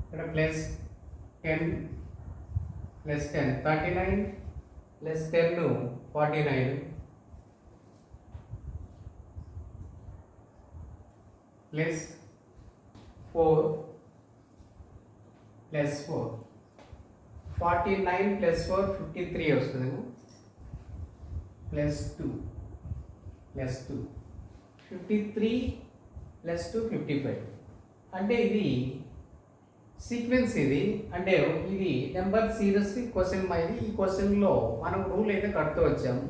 ఇక్కడ +10 + 10 39 + 10 49. +4 + 4. 49 + 4 53 వస్తుంది. +2 +2 53 + 2 55. అంటే ఇది సీక్వెన్స్. ఇది అంటే ఇది నెంబర్ సిరీస్ క్వశ్చన్ ఇది. ఈ క్వశ్చన్లో మనం రూల్ అయితే కడుతూ వచ్చాము.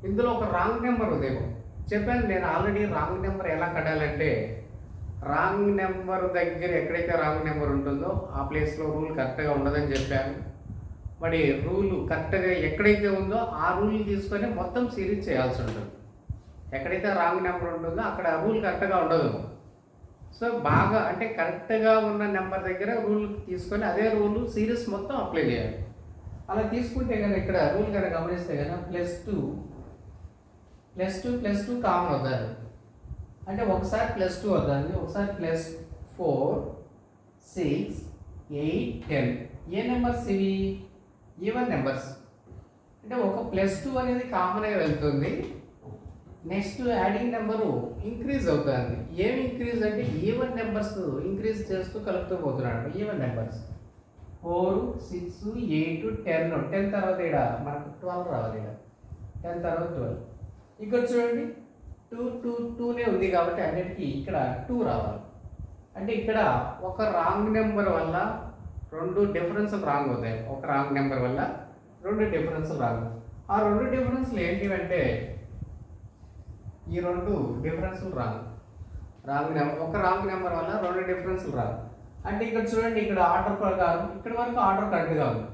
ఇందులో ఒక రాంగ్ నెంబర్ ఉదయం చెప్పాను నేను ఆల్రెడీ. రాంగ్ నెంబర్ ఎలా కట్టాలంటే రాంగ్ నెంబర్ దగ్గర ఎక్కడైతే రాంగ్ నెంబర్ ఉంటుందో ఆ ప్లేస్లో రూల్ కరెక్ట్గా ఉండదని చెప్పాను. మరి రూల్ కరెక్ట్గా ఎక్కడైతే ఉందో ఆ రూల్ తీసుకొని మొత్తం సిరీస్ చేయాల్సి ఉంటుంది. ఎక్కడైతే రాంగ్ నెంబర్ ఉంటుందో అక్కడ రూల్ కరెక్ట్గా ఉండదు. సో బాగా అంటే కరెక్ట్గా ఉన్న నెంబర్ దగ్గర రూల్ తీసుకొని అదే రూల్ సిరీస్ మొత్తం అప్లై చేయాలి. అలా తీసుకుంటే కనుక ఇక్కడ రూల్ కనుక గమనిస్తే కనుక +2 +2 కామన్ అవుతుంది. అంటే ఒకసారి +2 అవుతుంది, ఒకసారి +4 6 8 10. ఏ నెంబర్స్ ఇవి? Even numbers. అంటే ఒక +2 అనేది కామన్గా వెళ్తుంది. నెక్స్ట్ యాడింగ్ నెంబరు ఇంక్రీజ్ అవుతుంది. ఏమి ఇంక్రీజ్ అంటే ఈవెన్ నెంబర్స్ ఇంక్రీజ్ చేస్తూ కలుపుతూ పోతున్నాడు. Even numbers 4 6 8 10. 10 తర్వాత ఇక్కడ మనకు 12 రావాలి. ఇక్కడ 10 తర్వాత 12. ఇక్కడ చూడండి 2 ఉంది కాబట్టి అన్నిటికీ ఇక్కడ 2 రావాలి. అంటే ఇక్కడ ఒక రాంగ్ నెంబర్ వల్ల 2 డిఫరెన్స్లు రాంగ్ అవుతాయి. ఒక రాంగ్ నెంబర్ వల్ల 2 డిఫరెన్స్లు రాంగ్. ఆ 2 డిఫరెన్స్లు ఏంటివంటే ఈ 2 డిఫరెన్స్లు రాంగ్ నెంబర్. ఒక రాంగ్ నెంబర్ వల్ల 2 డిఫరెన్స్లు రాంగ్. అంటే ఇక్కడ చూడండి ఇక్కడ ఆర్డర్ ప్రకారం ఇక్కడ వరకు ఆర్డర్ కరెక్ట్గా ఉంది.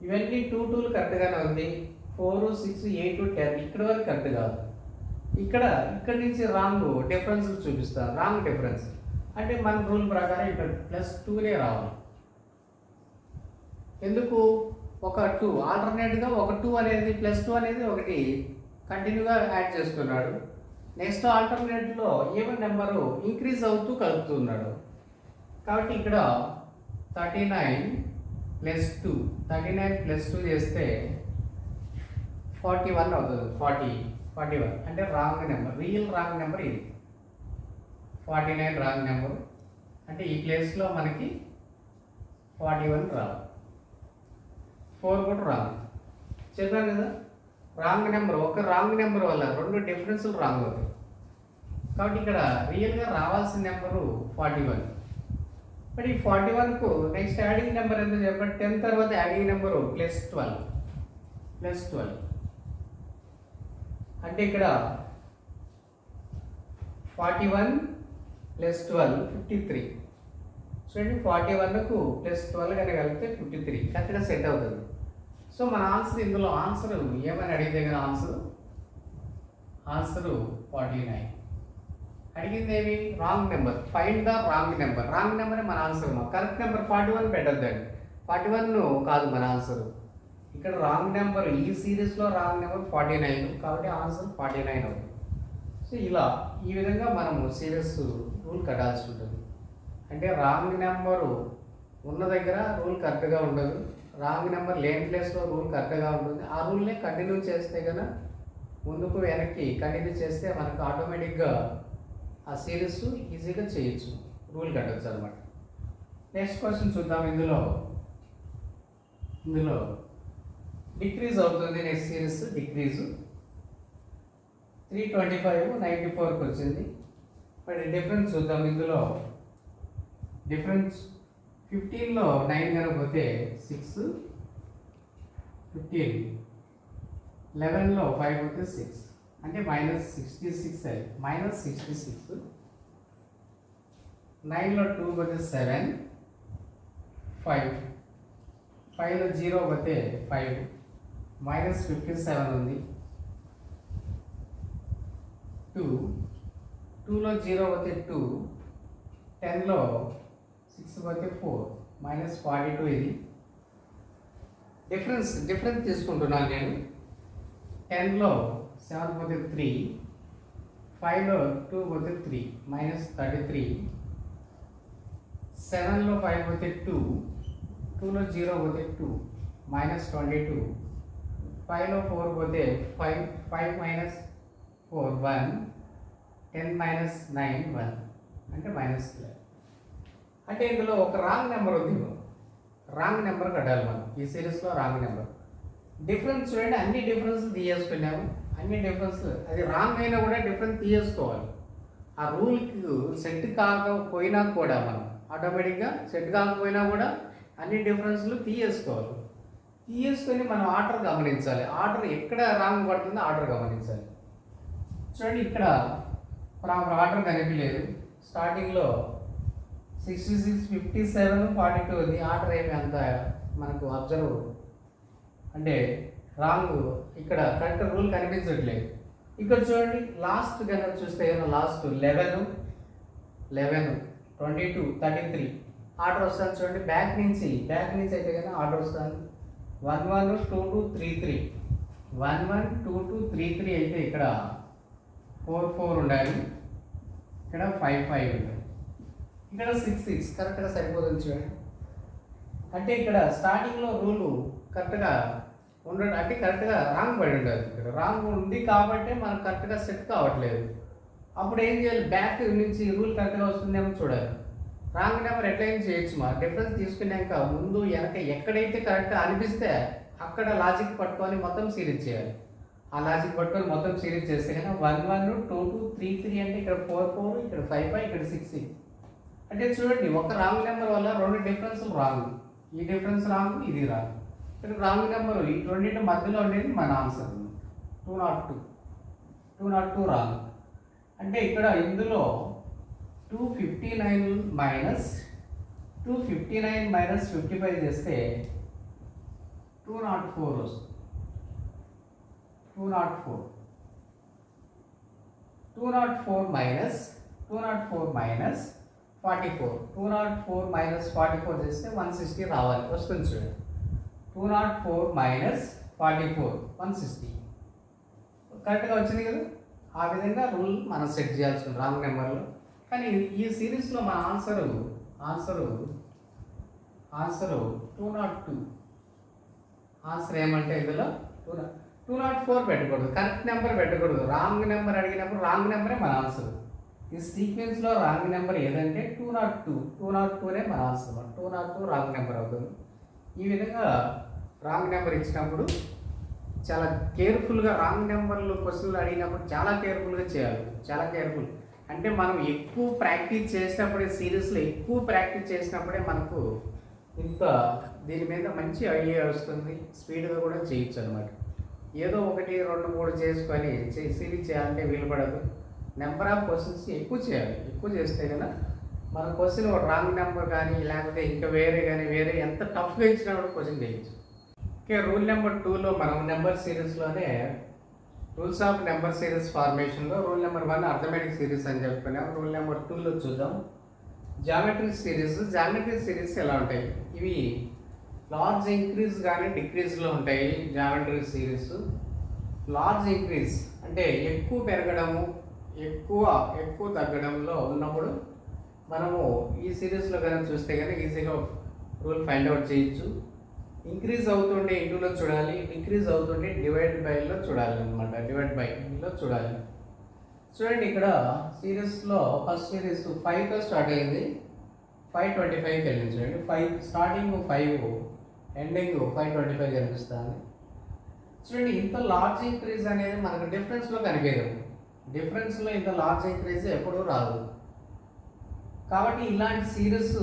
ఇవన్నీ 2 కరెక్ట్గానే ఉంది. 4 6 8 10 ఇక్కడ వరకు కరెక్ట్గా ఉంది. ఇక్కడ నుంచి రాంగ్ డిఫరెన్స్ చూపిస్తాను. రాంగ్ డిఫరెన్స్ అంటే మన రూల్ ప్రకారం ఇక్కడ +2 రావాలి. ఎందుకు? ఒక 2 ఆల్టర్నేట్గా ఒక 2 అనేది +2 అనేది ఒకటి కంటిన్యూగా యాడ్ చేస్తున్నాడు. నెక్స్ట్ ఆల్టర్నేట్లో ఈవెన్ నెంబరు ఇంక్రీజ్ అవుతూ కలుపుతున్నాడు. కాబట్టి ఇక్కడ 39 + 2 చేస్తే 41 అవుతుంది. 41 అంటే wrong number. Real wrong number ఇది. 49 రాంగ్ నెంబర్. అంటే ఈ ప్లేస్లో మనకి 41 రావాలి. 4 కూడా రాంగ్. చెప్పాను కదా రాంగ్ నెంబర్. ఒక రాంగ్ నెంబర్ వల్ల 2 డిఫరెన్స్లు రాంగ్ అవుతాయి. కాబట్టి ఇక్కడ రియల్గా రావాల్సిన నెంబరు 41. మరి ఈ 41కు నెక్స్ట్ యాడింగ్ నెంబర్ ఎంత చెప్పండి? 10 తర్వాత యాడింగ్ నెంబరు +12. అంటే ఇక్కడ 41 + 12 53. చూడండి 41కు +12 కనుక కలిపితే 53 కరెక్ట్గా సెట్ అవుతుంది. సో మన ఆన్సర్ ఇందులో ఆన్సర్ ఏమని అడిగితే కదా ఆన్సరు 49. అడిగింది ఏమి? Wrong number. Find the wrong number. Wrong నెంబరే మన ఆన్సర్. Correct number 41 పెట్టద్దండి. 41 కాదు మన ఆన్సర్. ఇక్కడ రాంగ్ నెంబర్ ఈ సిరీస్లో రాంగ్ నెంబర్ 49 కాబట్టి ఆన్సర్ 49 అవుతుంది. సో ఈ విధంగా మనము సిరీస్ రూల్ కట్టాల్సి ఉంటుంది. అంటే రాంగ్ నెంబరు ఉన్న దగ్గర రూల్ కరెక్ట్గా ఉండదు. రాంగ్ నెంబర్ లేని ప్లేస్లో రూల్ కరెక్ట్గా ఉంటుంది. ఆ రూల్నే కంటిన్యూ చేస్తే కనుక ముందుకు వెనక్కి కంటిన్యూ చేస్తే మనకు ఆటోమేటిక్గా ఆ సిరీస్ ఈజీగా చేయొచ్చు, రూల్ కట్టచ్చు అనమాట. నెక్స్ట్ క్వశ్చన్ చూద్దాం. ఇందులో డిక్రీజ్ అవుతుంది, నెక్స్ట్ సిరీస్ డిక్రీజ్ 325 94కి వచ్చింది. మరి డిఫరెన్స్ చూద్దాం. ఇందులో డిఫరెన్స్ 15లో 9 కనుక పోతే 6, 15 11లో 5 పోతే 6 అంటే -66 అయ్యి -66. 9లో 2 పోతే 7, 5 5లో 0 పోతే 5 -57 ఉంది. 2లో 0 పోతే 2, 10లో 6 పోతే 4 -42. ఇది డిఫరెన్స్ తీసుకుంటున్నాను నేను. 10లో 7 పోతే 3, 5లో 2 పోతే 3 -33. 7లో 5 పోతే 2, 2లో 0 పోతే 2 -22. 5లో 4 పోతే 5 -4 1, 10 -9 1 అంటే -11. అంటే ఇందులో ఒక రాంగ్ నెంబర్ ఉంది. రాంగ్ నెంబర్ కట్టాలి మనం ఈ సిరీస్లో. రాంగ్ నెంబర్ డిఫరెన్స్ చూడండి, అన్ని డిఫరెన్స్ తీసేసుకున్నాము. అన్ని డిఫరెన్స్ అది రాంగ్ అయినా కూడా డిఫరెన్స్ తీసేసుకోవాలి. ఆ రూల్కి సెట్ కాకపోయినా కూడా మనం ఆటోమేటిక్గా సెట్ కాకపోయినా కూడా అన్ని డిఫరెన్స్లు తీసేసుకోవాలి. తీసేసుకొని మనం ఆర్డర్ గమనించాలి. ఆర్డర్ ఎక్కడ రాంగ్ పడుతుందో ఆర్డర్ గమనించాలి. చూడండి, ఇక్కడ ప్రాపర్ ఆర్డర్ కనిపించలేదు. స్టార్టింగ్లో 66, 57, 42 ఉంది. ఆర్డర్ ఏమి అంత మనకు అబ్జర్వ్ అంటే రాంగ్, ఇక్కడ కరెక్ట్ రూల్ కనిపించట్లేదు. ఇక్కడ చూడండి, లాస్ట్ కనుక చూస్తే లాస్ట్ 11, 22, 33 ఆర్డర్ వస్తుంది. చూడండి, బ్యాక్ నుంచి అయితే కదా ఆర్డర్ వస్తుంది. 11, 22, 33 11, 22, 33 అయితే ఇక్కడ 4, 4 ఉండాలి. ఇక్కడ 5, 5 ఉండాలి. ఇక్కడ 6, 6 కరెక్ట్గా సరిపోతుంది. చూడండి, అంటే ఇక్కడ స్టార్టింగ్లో రూలు కరెక్ట్గా ఉండడం అంటే కరెక్ట్గా రాంగ్ పడి ఉండదు. ఇక్కడ రాంగ్ ఉంది కాబట్టి మనకు కరెక్ట్గా సెట్ కావట్లేదు. అప్పుడు ఏం చేయాలి, బ్యాక్ నుంచి రూల్ కరెక్ట్గా వస్తుందేమో చూడాలి. రాంగ్ నెంబర్ ఎట్లయినా చేయొచ్చు. మా డిఫరెన్స్ తీసుకున్నాక ముందు వెనక ఎక్కడైతే కరెక్ట్ అనిపిస్తే అక్కడ లాజిక్ పట్టుకొని మొత్తం సిరీస్ చేయాలి. ఆ లాజిక్ పట్టుకొని మొత్తం సిరీస్ చేస్తే కనుక 1, 1, 2, 2, 3, 3 అంటే ఇక్కడ 4, 4 ఇక్కడ 5, 5 ఇక్కడ 6, 6 అంటే చూడండి, ఒక రాంగ్ నెంబర్ వల్ల రెండు డిఫరెన్స్లు రాంగ్. ఈ డిఫరెన్స్ రాంగ్, ఇది రాంగ్. ఇక్కడ రాంగ్ నెంబర్ ఈ రెండింటి మధ్యలో ఉండేది మన ఆన్సర్ 202 రాంగ్. అంటే ఇక్కడ ఇందులో 259 -55 చేస్తే 204 వస్తుంది. 204 -44 204 -44 చేస్తే 160 రావాలి. వస్తుంది చూడండి, 204 -44 160 కరెక్ట్గా వచ్చింది కదా. ఆ విధంగా రూల్ మనం సెట్ చేయాల్సి ఉంది రాంగ్ నెంబర్లో. కానీ ఈ సిరీస్లో మన ఆన్సరు 202. ఆన్సర్ ఏమంటే ఇందులో 204 పెట్టకూడదు, కరెక్ట్ నెంబర్ పెట్టకూడదు. రాంగ్ నెంబర్ అడిగినప్పుడు రాంగ్ నెంబరే మన ఆన్సర్. ఈ సీక్వెన్స్లో రాంగ్ నెంబర్ ఏదంటే 202నే మన ఆన్సర్. 202 రాంగ్ నెంబర్ అవుతుంది. ఈ విధంగా రాంగ్ నెంబర్ ఇచ్చినప్పుడు చాలా కేర్ఫుల్గా, రాంగ్ నెంబర్లు క్వశ్చన్లు అడిగినప్పుడు చాలా కేర్ఫుల్గా చేయాలి. చాలా కేర్ఫుల్ అంటే మనం ఎక్కువ ప్రాక్టీస్ చేసినప్పుడే, సిరీస్లో ఎక్కువ ప్రాక్టీస్ చేసినప్పుడే మనకు ఇంత దీని మీద మంచి ఐడియా వస్తుంది. స్పీడ్గా కూడా చేయొచ్చు అనమాట. ఏదో 1, 2, 3 చేసుకొని సిరీస్ చేయాలంటే వీలు పడదు. నెంబర్ ఆఫ్ క్వశ్చన్స్ ఎక్కువ చేయాలి. ఎక్కువ చేస్తే కదా మన క్వశ్చన్ ఒక రాంగ్ నెంబర్ కానీ లేకపోతే ఇంకా వేరే ఎంత టఫ్గా ఇచ్చినా కూడా క్వశ్చన్ చేయొచ్చు. ఓకే, రూల్ నెంబర్ 2లో మనం నెంబర్ సిరీస్లోనే రూల్స్ ఆఫ్ నెంబర్ సిరీస్ ఫార్మేషన్లో రూల్ నెంబర్ 1 అర్థమెటిక్ సిరీస్ అని చెప్పుకున్నాం. రూల్ నెంబర్ 2లో చూద్దాం జామెట్రిక్ సిరీస్. జామెట్రిక్ సిరీస్ ఎలా ఉంటాయి? ఇవి లార్జ్ ఇంక్రీజ్ కానీ డిక్రీజ్లో ఉంటాయి. జామెట్రిక్ సిరీస్ లార్జ్ ఇంక్రీజ్ అంటే ఎక్కువ పెరగడము, ఎక్కువ తగ్గడంలో ఉన్నప్పుడు మనము ఈ సిరీస్లో కనుక చూస్తే కనుక ఈజీగా రూల్ ఫైండ్ అవుట్ చేయొచ్చు. ఇంక్రీజ్ అవుతుంటే ఇంటూలో చూడాలి, డిక్రీజ్ అవుతుంటే డివైడ్ బైలో చూడాలి అనమాట. డివైడ్ బైలో చూడాలి. చూడండి, ఇక్కడ సిరీస్లో ఫస్ట్ సిరీస్ 5తో స్టార్ట్ అయింది, 525కి వెళ్ళింది. చూడండి, 5 స్టార్టింగ్ 5 ఎండింగ్ 525 కనిపిస్తుంది. చూడండి, ఇంత లార్జ్ ఇంక్రీజ్ అనేది మనకు డిఫరెన్స్లో కనిపించదు. డిఫరెన్స్లో ఇంత లార్జ్ ఇంక్రీజ్ ఎప్పుడూ రాదు. కాబట్టి ఇలాంటి సిరీస్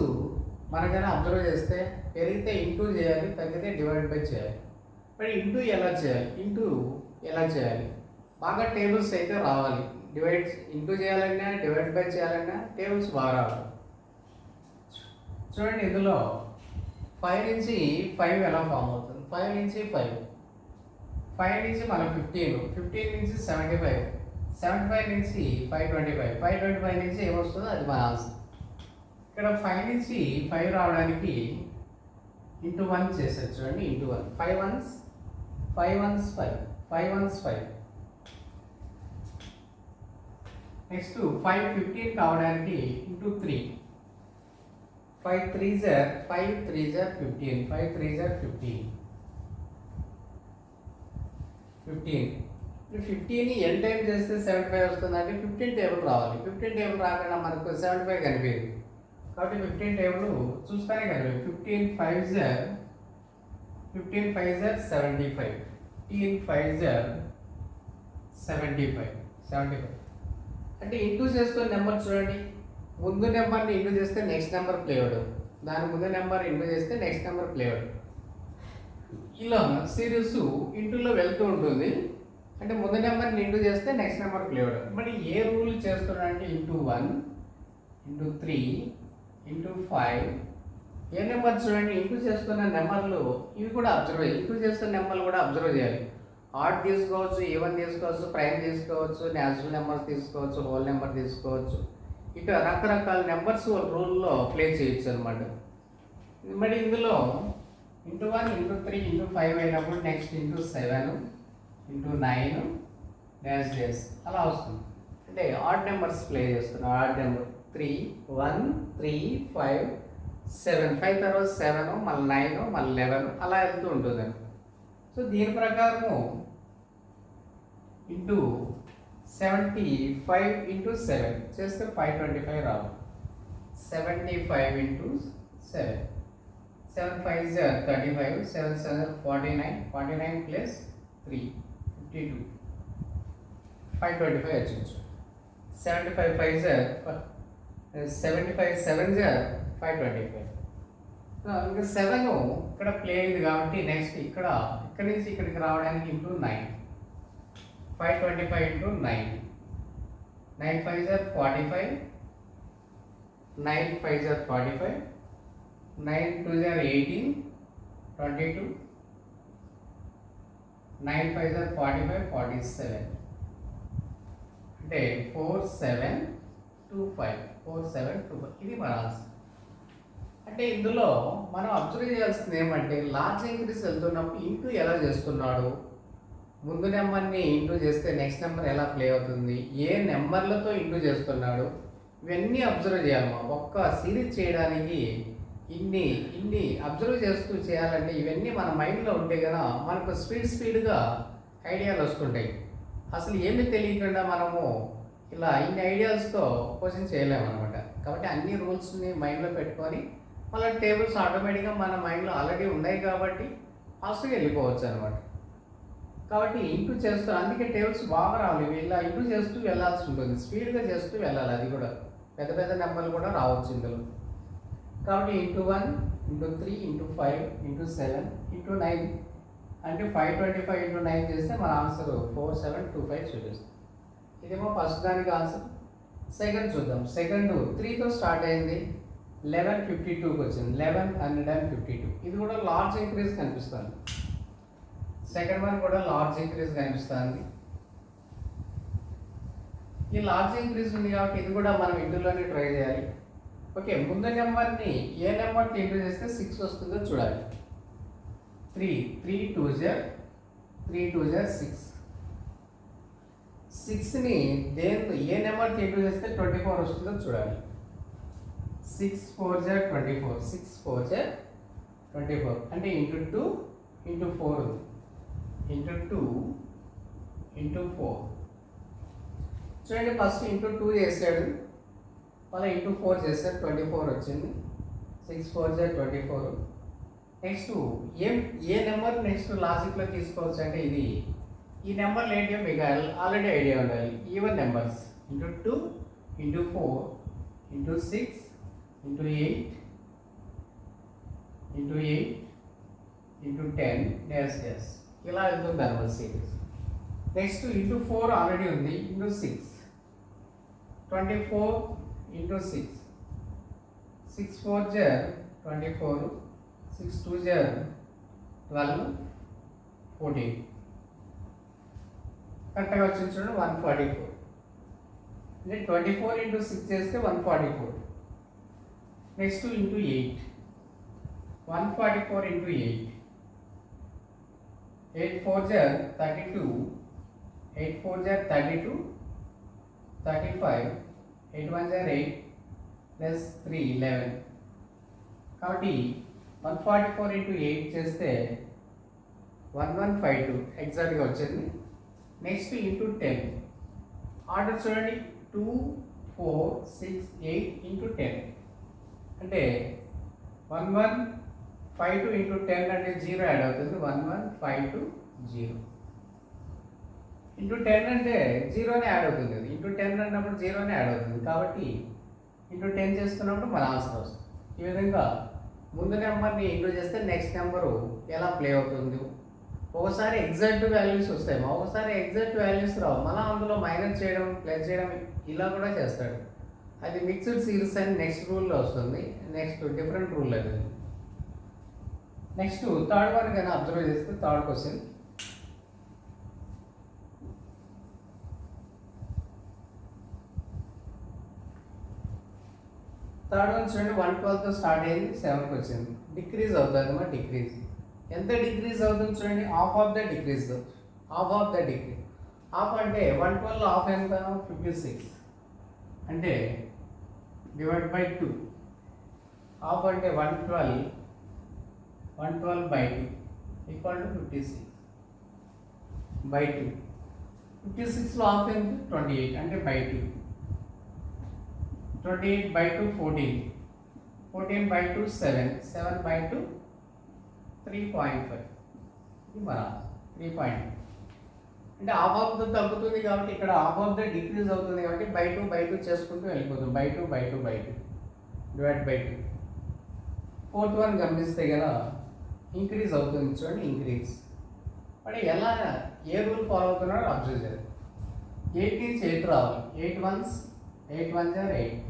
మనకైనా అబ్జర్వ్ చేస్తే పెరిగితే ఇంటూ చేయాలి, తగ్గితే డివైడ్ బై చేయాలి. మరి ఇంటూ ఎలా చేయాలి, బాగా టేబుల్స్ అయితే రావాలి. ఇంటూ చేయాలన్నా డివైడ్ బై చేయాలన్నా టేబుల్స్ బాగా రావాలి. చూడండి, ఇందులో 5 నుంచి 5 ఎలా ఫామ్ అవుతుంది, 5 నుంచి 5 నుంచి మనం 15 నుంచి 75 నుంచి 525 నుంచి ఏమొస్తుందో అది మన ఆన్సర్. ఇక్కడ 5 నుంచి 5 రావడానికి ఇంటూ 1 చేసేది. చూడండి, ఇంటూ 1 5 1s 5. నెక్స్ట్ 5 15 కావడానికి into 3 5 3s 15 5 3s 15 15ని n time చేస్తే 75 వస్తుందంటే 15 టేబుల్ రావాలి. 15 టేబుల్ రాకుండా మనకు 75 కనిపించదు. కాబట్టి 15 టేబుల్ చూస్తానే కనిపించదు. 15 5s 75 75 అంటే ఇంటూ చేస్తున్న నెంబర్ చూడండి, ముందు నెంబర్ని ఇంటూ చేస్తే నెక్స్ట్ నెంబర్ ప్లే అవుతుంది, దాని ముందు నెంబర్ ఇంటూ చేస్తే నెక్స్ట్ నెంబర్ ప్లే అవుతుంది. ఇలా సిరీస్ ఇంటూలో వెళ్తూ ఉంటుంది. అంటే ముందు నెంబర్ని ఇంటూ చేస్తే నెక్స్ట్ నెంబర్ ప్లే అవుతుంది. మరి ఏ రూల్ చేస్తున్నా అంటే ఇంటూ 1 ఇంటూ 3 ఇంటూ 5 ఏ నెంబర్ చూడండి, ఇంటూ చేస్తున్న నెంబర్లు ఇవి కూడా అబ్జర్వ్ చేయాలి. ఇంటూ చేస్తున్న నెంబర్లు కూడా అబ్జర్వ్ చేయాలి. ఆడ్ తీసుకోవచ్చు, ఈవెన్ తీసుకోవచ్చు, ప్రైమ్ తీసుకోవచ్చు, న్యాచురల్ నెంబర్ తీసుకోవచ్చు, హోల్ నెంబర్ తీసుకోవచ్చు. ఇట్లా రకరకాల నెంబర్స్ రూల్లో ప్లే చేయొచ్చు అనమాట. మరి ఇందులో ఇంటూ 1 ఇంటూ 3 ఇంటూ 5 అయినప్పుడు నెక్స్ట్ ఇంటూ 7 ఇంటూ 9 డాష్ అలా వస్తుంది. అంటే ఆడ్ నెంబర్స్ ప్లే చేస్తున్నాం. ఆడ్ నెంబర్ 3 1 3 5 7 5 తర్వాత 7 మళ్ళీ 9 మళ్ళీ 11 అలా వెళ్తూ ఉంటుందండి. సో దీని ప్రకారము ఇంటూ 75 ఇంటూ 7 చేస్తే 525 రావాలి. 75 ఇంటూ 7 7 5 35 7 7 49 ప్లస్ 3 52 525 వచ్చింది. 75 5 75 7 525. ఇంకా 7 ఇక్కడ ప్లే అయింది కాబట్టి నెక్స్ట్ ఇక్కడ నుంచి ఇక్కడికి రావడానికి ఇంటూ 9 525 ఇంటూ 9 9 5 45 9 5 45 9 2 18 22 9 5 45 47 అంటే 4725 ఇది మన ఆన్సర్. అంటే ఇందులో మనం అబ్జర్వ్ చేయాల్సింది ఏమంటే లార్జ్ ఇంక్రీజ్ వెళ్తున్నప్పుడు ఇంటూ ఎలా చేస్తున్నాడు, ముందు నెంబర్ని ఇంటూ చేస్తే నెక్స్ట్ నెంబర్ ఎలా ప్లే అవుతుంది, ఏ నెంబర్లతో ఇంటూ చేస్తున్నాడు, ఇవన్నీ అబ్జర్వ్ చేయాలి. ఒక్క సిరీస్ చేయడానికి ఇన్ని అబ్జర్వ్ చేస్తూ చేయాలంటే ఇవన్నీ మన మైండ్లో ఉంటే కదా మనకు స్పీడ్గా ఐడియాలు వస్తుంటాయి. అసలు ఏమీ తెలియకుండా మనము ఇలా ఇన్ని ఐడియాస్తో క్వశ్చన్ చేయలేము అనమాట. కాబట్టి అన్ని రూల్స్ని మైండ్లో పెట్టుకొని మళ్ళీ టేబుల్స్ ఆటోమేటిక్గా మన మైండ్లో ఆల్రెడీ ఉన్నాయి కాబట్టి ఫాస్ట్గా వెళ్ళిపోవచ్చు అనమాట. కాబట్టి ఇంటూ చేస్తూ అందుకే టేబుల్స్ బాగా రావాలి. ఇలా ఇంటూ చేస్తూ వెళ్ళాల్సి ఉంటుంది, స్పీడ్గా చేస్తూ వెళ్ళాలి. అది కూడా పెద్ద పెద్ద నెంబర్లు కూడా రావచ్చు ఇందులో. కాబట్టి into 1 into 3 into 5 into 7 into 9 అంటే 525 ఇంటూ 9 చేస్తే మన ఆన్సర్ 4725 చూపిస్తుంది. ఇదేమో ఫస్ట్ దానికి ఆన్సర్. సెకండ్ చూద్దాం. సెకండ్ 3తో స్టార్ట్ అయింది, 1152కి వచ్చింది, 1152. ఇది కూడా లార్జ్ ఇంక్రీజ్ కనిపిస్తుంది. సెకండ్ వన్ కూడా లార్జ్ ఇంక్రీజ్ కనిపిస్తుంది. ఈ లార్జ్ ఇంక్రీజ్ ఉంది కాబట్టి ఇది కూడా మనం ఇందులోనే ట్రై చేయాలి. ఓకే, ముందు నెంబర్ని ఏ నెంబర్ని ఇంటూ చేస్తే 6 వస్తుందో చూడాలి. 3 2 6. 6ని ఏ నెంబర్కి ఇంటూ చేస్తే 24 వస్తుందో చూడాలి. 6 4 24 6 4 24 అంటే ఇంటూ 2 ఇంటూ 4 ఉంది. ఇంటూ 2 ఇంటూ 4 చూడండి. ఫస్ట్ ఇంటూ 2 చేశాడు, మళ్ళీ ఇంటూ 4 చేశాడు, 24 వచ్చింది. 6 4 24. నెక్స్ట్ ఏ నెంబర్ నెక్స్ట్ లాజిక్లో తీసుకోవచ్చు అంటే ఇది ఈ నెంబర్లు ఏంటో మీకు ఆల్రెడీ ఐడియా ఉండాలి. Even numbers into 2 into 4 into 6 into 8 into 8 into 10 dash dash ఇలా వెళ్తుంది number series. Next into 4 already ఉంది, ఇంటూ 6 24 ఇంటూ 6 6 4 జర్ 24 6 2 జర్ 12 14 కరెక్ట్గా వచ్చింది చూడండి 144. అంటే 24 ఇంటూ 6 చేస్తే 144. Next into 8 144 into 8 8 4 జర్ 32 8 4 జర్ 32 35 8 1 జర్ 8 plus 3 11. కాబట్టి 144 ఇంటూ 8 చేస్తే 1152 ఎగ్జాక్ట్గా వచ్చింది. నెక్స్ట్ ఇంటూ 10 ఆర్డర్ చూడండి 2 4 6 8 ఇంటూ 10 అంటే 1152 ఇంటూ 10 అంటే 0 యాడ్ అవుతుంది. 1152 0 ఇంటూ 10 అంటే 0నే యాడ్ అవుతుంది. ఇంటూ 10 అన్నప్పుడు 0నే యాడ్ అవుతుంది. కాబట్టి ఇంటూ 10 చేస్తున్నప్పుడు మన ఆన్సర్ వస్తుంది. ఈ విధంగా ముందు నెంబర్ని ఇంటూ చేస్తే నెక్స్ట్ నెంబరు ఎలా ప్లే అవుతుంది. ఒకసారి ఎగ్జాక్ట్ వాల్యూస్ వస్తాయి, ఒకసారి ఎగ్జాక్ట్ వాల్యూస్ రావు. మనం అందులో మైనస్ చేయడం ప్లస్ చేయడం ఇలా కూడా చేస్తాడు. అది మిక్స్డ్ సిరీస్ అని నెక్స్ట్ రూల్లో వస్తుంది. నెక్స్ట్ డిఫరెంట్ రూల్ అది. నెక్స్ట్ థర్డ్ వన్ కానీ అబ్జర్వ్ చేస్తే థర్డ్ క్వశ్చన్ థర్డ్ వన్ చూడండి 112తో స్టార్ట్ అయింది 7కి వచ్చింది. డిక్రీజ్ అవుతుంది అమ్మా. డిక్రీజ్ ఎంత డిక్రీజ్ అవుతుంది చూడండి, half of the decrease. Half of the decrease half అంటే 112 హాఫ్ ఎంత 56 అంటే డివైడ్ బై 2. హాఫ్ అంటే 112 బై 2 ఈక్వల్ టు 56 బై 2. 56లో హాఫ్ ఎంత 28 అంటే బై 2. 28 by 2 14 14 by 2 7 7 by 2 3.5 ఇది మన 3.5 అంటే హాఫ్ ఆఫ్ ద తగ్గుతుంది కాబట్టి ఇక్కడ హాఫ్ ఆఫ్ ద డిక్రీజ్ అవుతుంది కాబట్టి బై 2 చేసుకుంటూ వెళ్ళిపోతుంది. By 2 divide by 2. Fourth one గమనిస్తే కదా ఇంక్రీజ్ అవుతుంది చూడండి, ఇంక్రీజ్ అంటే ఎలా ఏ రూల్ ఫాలో అవుతున్నారో అబ్జర్వ్ చేయాలి. 8 నుంచి 8 రావాలి. 8 1 జర్ 8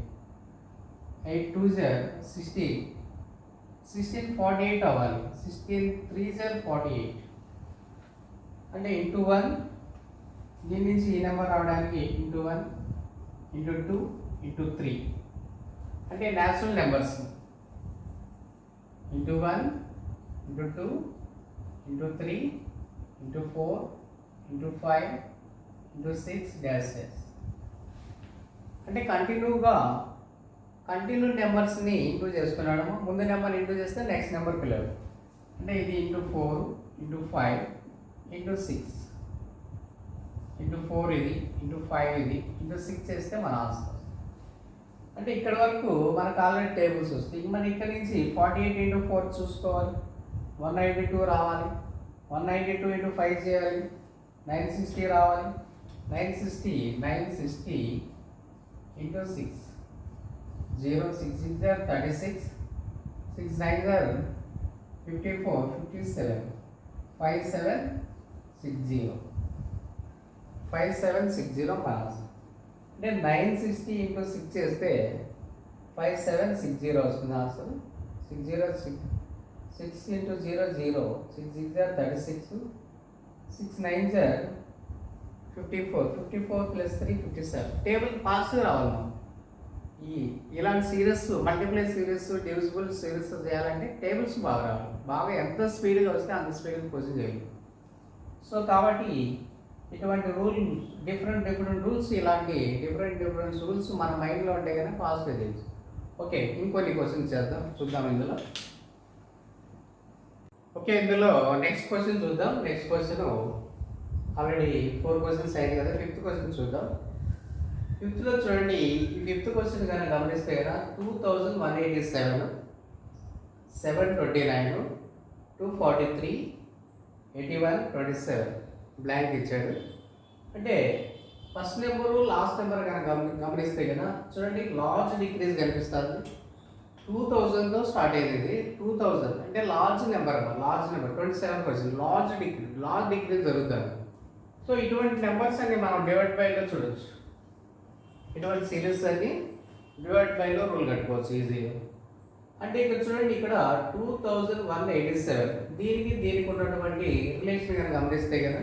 8 2 జర్ 16 16 48 అవ్వాలి. 16 3 జర్ 48 అంటే ఇంటూ 1. దీని నుంచి ఈ నెంబర్ రావడానికి ఇంటూ 1 ఇంటూ 2 ఇంటూ 3 అంటే natural numbers. Into 1 into 2 into 3 into 4 into 5 into 6 dash dash అంటే కంటిన్యూ నెంబర్స్ని ఇంటూ చేసుకున్నాడు. ముందు నెంబర్ ఇంటూ చేస్తే నెక్స్ట్ నెంబర్ పిల్లలు అంటే ఇది ఇంటూ 4 ఇంటూ 5 ఇంటూ 6 ఇంటూ 4 ఇది ఇంటూ 5 ఇది ఇంటూ 6 చేస్తే మన ఆన్సర్. అంటే ఇక్కడ వరకు మనకు ఆల్రెడీ టేబుల్స్ వస్తాయి. మనం ఇక్కడ నుంచి 48 ఇంటూ 4 చూసుకోవాలి. 192 రావాలి. 192 ఇంటూ 5 చేయాలి. 960 రావాలి. 960 ఇంటూ 6 0 6 6 are 36 6 9 are 54 57 5760 మాస్ అంటే 960 ఇంటూ 6 చేస్తే 5760 వస్తుంది answer. 6 into 0 0 6 6 are 36 6 9 are 54 plus 3 57. Table pass రావాలి. మనం ఇలాంటి series multiply series divisible series చేయాలంటే టేబుల్స్ బాగా రావాలి. బాగా ఎంత స్పీడ్గా వస్తే అంత స్పీడ్గా క్వశ్చన్ చేయాలి. సో కాబట్టి ఇటువంటి డిఫరెంట్ రూల్స్ ఇలాంటి డిఫరెంట్ రూల్స్ మన మైండ్లో ఉంటే కనుక పాస్గా తెలుసు. ఓకే, ఇంకొన్ని క్వశ్చన్స్ చూద్దాం ఇందులో. ఓకే, ఇందులో నెక్స్ట్ క్వశ్చన్ చూద్దాం. నెక్స్ట్ క్వశ్చన్ ఆల్రెడీ 4 క్వశ్చన్స్ అయింది కదా. 5th క్వశ్చన్ చూద్దాం. 5th చూడండి, ఈ 5th క్వశ్చన్ కనుక గమనిస్తే కదా 2187 729 243, 81, 27 బ్లాంక్ ఇచ్చాడు. అంటే ఫస్ట్ నెంబరు లాస్ట్ నెంబర్ కనుక గమనిస్తే కదా చూడండి లార్జ్ డిక్రీజ్ కనిపిస్తుంది. 2000తో స్టార్ట్ అయ్యేది 2000 అంటే లార్జ్ నెంబర్ 27%. లార్జ్ డిక్రీజ్ జరుగుతుంది. సో ఇటువంటి నెంబర్స్ అన్ని మనం డివైడ్ బైలో చూడొచ్చు. ఇటువంటి సిరీస్ అన్ని డివైడ్ బైలో రూల్ కట్టుకోవచ్చు ఈజీగా. అంటే ఇక్కడ చూడండి ఇక్కడ 2187 దీనికి ఉన్నటువంటి రిలేషన్ కనుక గమనిస్తే కదా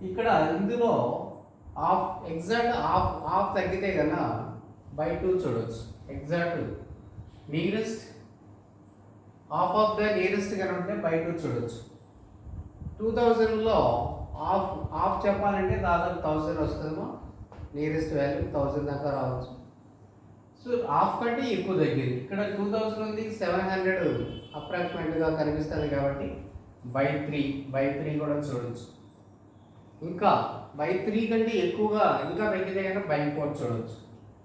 ఇక్కడ ఇందులో హాఫ్ తగ్గితే కన్నా బై 2 చూడవచ్చు. Exact nearest half of the nearest కనుక ఉంటే బై 2 చూడవచ్చు. 2000లో హాఫ్ చెప్పాలంటే దాదాపు 1000 వస్తుందేమో. నియరెస్ట్ వాల్యూ 1000 దాకా రావచ్చు. సో హాఫ్ కంటే ఎక్కువ తగ్గింది. ఇక్కడ 2000 ఉంది, 700 అప్రాక్సిమేట్గా కనిపిస్తుంది కాబట్టి బై 3 కూడా చూడవచ్చు. ఇంకా బై 3 కంటే ఎక్కువగా ఇంకా తగ్గితే కనుక బై 4 చూడవచ్చు.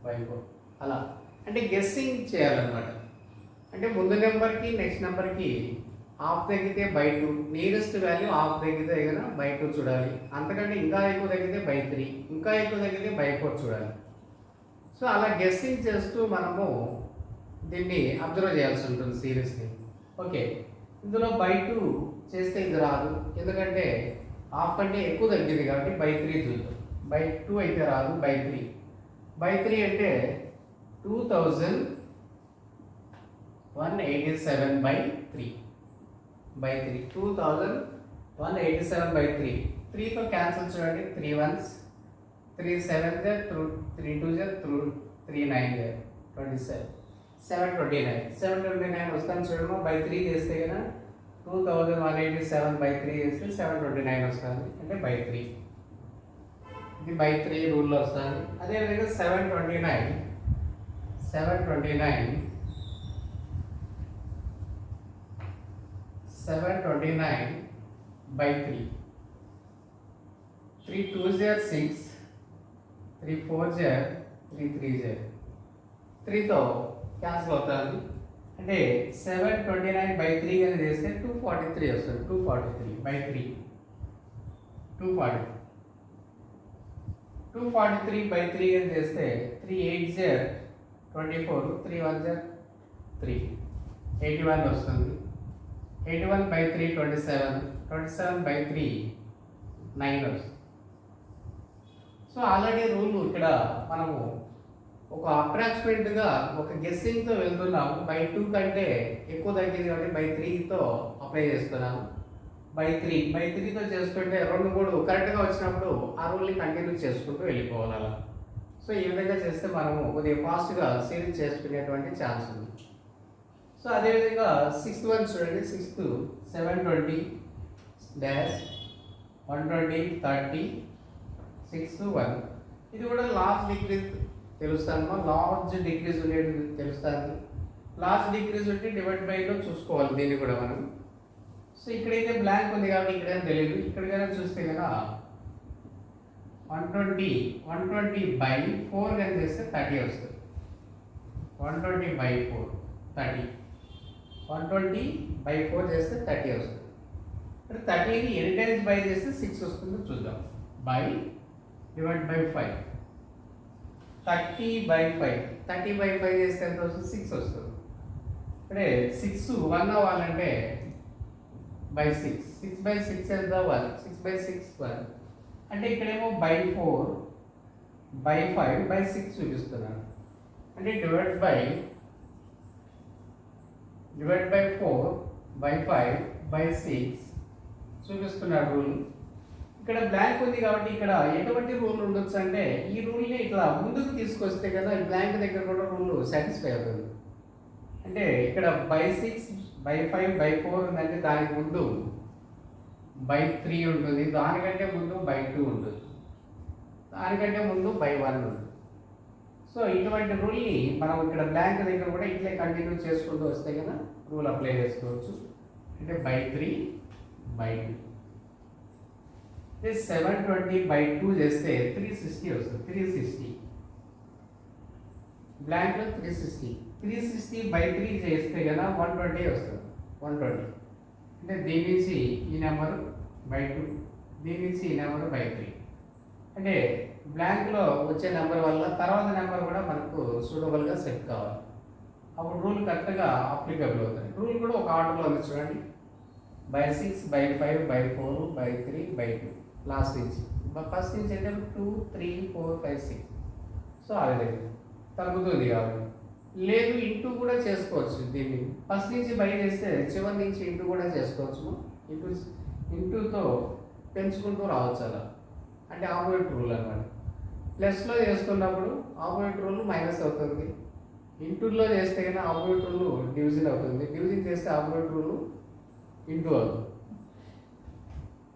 బై 4 అలా అంటే గెస్సింగ్ చేయాలన్నమాట. అంటే ముందు నెంబర్కి నెక్స్ట్ నెంబర్కి హాఫ్ తగ్గితే బై 2, నియరెస్ట్ వాల్యూ హాఫ్ తగ్గితే కనుక బై 2 చూడాలి. అంతకంటే ఇంకా ఎక్కువ తగ్గితే బై 3, ఇంకా ఎక్కువ తగ్గితే బై 4 చూడాలి. సో అలా గెస్సింగ్ చేస్తూ మనము దీన్ని అబ్జర్వ్ చేయాల్సి ఉంటుంది సిరీస్ని. ఓకే, ఇందులో బై 2 చేస్తే ఇది రాదు, ఎందుకంటే హాఫ్ కంటే ఎక్కువ తగ్గింది కాబట్టి బై 3 చూద్దాం. బై 2 అయితే రాదు, బై 3. బై 3 అంటే 2187 బై 3. 2187 బై 3. 3తో క్యాన్సిల్ చూడండి. 3 1s, 3 7s, 3 2s, 3 9s, 27, 729 వస్తాను చూడమో. బై 3 చేస్తే కదా 2187 బై 3 చేస్తే 729 వస్తుంది, అంటే బై 3. ఇది బై 3 రూల్లో వస్తుంది. అదేవిధంగా 729 by 3. 3 2s are 6, 3 4s are 3 3s are 3తో cancel అవుతుంది. అంటే 729 బై 3 అని చేస్తే 243 వస్తుంది. 243 బై 3 243 బై 3 అని చేస్తే 3 8s are 24, 3 1s are 3, 81 వస్తుంది. 81 బై 3 27 బై 3 9 వస్తుంది. సో ఆల్రెడీ రూల్ ఇక్కడ మనము ఒక అప్రాక్సిమేట్గా ఒక గెస్సింగ్తో వెళ్తున్నాము. బై 2 కంటే ఎక్కువ తగ్గింది కాబట్టి బై 3తో అప్లై చేస్తున్నాము. బై 3తో చేసుకుంటే 2 3 కరెక్ట్గా వచ్చినప్పుడు ఆ రూల్ని కంటిన్యూ చేసుకుంటూ వెళ్ళిపోవాలి అలా. సో ఈ విధంగా చేస్తే మనము కొద్దిగా ఫాస్ట్గా సిరీస్ చేసుకునేటువంటి ఛాన్స్ ఉంది. సో అదేవిధంగా 6th వన్ చూడండి. 6th 720 dash 120 30 6 1. ఇది కూడా లార్జ్ డిక్రీజ్ తెలుస్తాను. లార్జ్ డిక్రీజ్ ఉండేది తెలుస్తుంది. లార్జ్ డిక్రీజ్ ఉంటే డివైడ్ బైలో చూసుకోవాలి దీన్ని కూడా మనం. సో ఇక్కడైతే బ్లాంక్ ఉంది కాబట్టి ఇక్కడేం తెలియదు. ఇక్కడికైనా చూస్తే కదా 120 బై 4 కానీ చేస్తే 30 వస్తుంది. 120 బై 4 30. 120 బై 4 చేస్తే 30 వస్తుంది. ఇక్కడ 30ని ఎన్ని టైమ్స్ బై చేస్తే 6 వస్తుందో చూద్దాం. By divide by 5. 30 బై 5 చేస్తే ఎంత వస్తుంది? 6 వస్తుంది. అంటే 6 1 అవ్వాలంటే బై 6. 6 బై 6 ఎంత? 1. 6 బై 6 1. అంటే ఇక్కడేమో బై 4 బై 5 బై 6 చూపిస్తున్నాను. అంటే డివైడ్ బై 4 బై 5 బై 6 చూపిస్తున్నాడు రూల్. ఇక్కడ బ్లాంక్ ఉంది కాబట్టి ఇక్కడ ఎటువంటి రూల్ ఉండొచ్చు అంటే ఈ రూల్ని ఇట్లా ముందుకు తీసుకొస్తే కదా బ్లాంక్ దగ్గర కూడా రూల్ సాటిస్ఫై అవుతుంది. అంటే ఇక్కడ బై 6 బై 5 బై 4 ఉందంటే దానికి ముందు బై 3 ఉంటుంది, దానికంటే ముందు బై 2 ఉంటుంది, దానికంటే ముందు బై 1 ఉంటుంది. సో ఇటువంటి రూల్ని మనం ఇక్కడ బ్లాంక్ దగ్గర కూడా ఇట్లే కంటిన్యూ చేసుకుంటూ వస్తే కదా రూల్ అప్లై చేసుకోవచ్చు. అంటే బై 3 బై 2. 720 బై 2 చేస్తే 360 వస్తుంది. 360 బ్లాంక్లో 360 బై 3 చేస్తే కదా 120 వస్తుంది. 120 అంటే దీని నుంచి ఈ నెంబర్ బై 2, దీని నుంచి ఈ నెంబర్ బై 3. అంటే బ్లాంక్లో వచ్చే నెంబర్ వల్ల తర్వాత నెంబర్ కూడా మనకు సూటబుల్గా సెట్ కావాలి. అప్పుడు రూల్ కరెక్ట్గా అప్లికబుల్ అవుతుంది. రూల్ కూడా ఒక ఆర్డర్లో ఉంది చూడండి, by 6, by 5, by 4, by 3, by 2 last నుంచి. ఫస్ట్ నుంచి అంటే 2, 3, 4, 5, 6. సో ఆ విధంగా తగ్గుతుంది కాబట్టి. లేదు ఇంటూ కూడా చేసుకోవచ్చు. దీన్ని ఫస్ట్ నుంచి బై చేస్తే చివరి నుంచి ఇంటూ కూడా చేసుకోవచ్చు. ఇంటూతో పెంచుకుంటూ రావచ్చు అలా. అంటే ఆపోజిట్ రూల్ అన్నమాట. ప్లస్లో చేస్తున్నప్పుడు ఆపోజిట్ రూల్ మైనస్ అవుతుంది. ఇంటూలో చేస్తే కన్నా ఆపోజిట్ రూల్ డివిజన్ అవుతుంది. డివిజన్ చేస్తే ఆపోజిట్ రూల్ ఇంటూ అవుతుంది.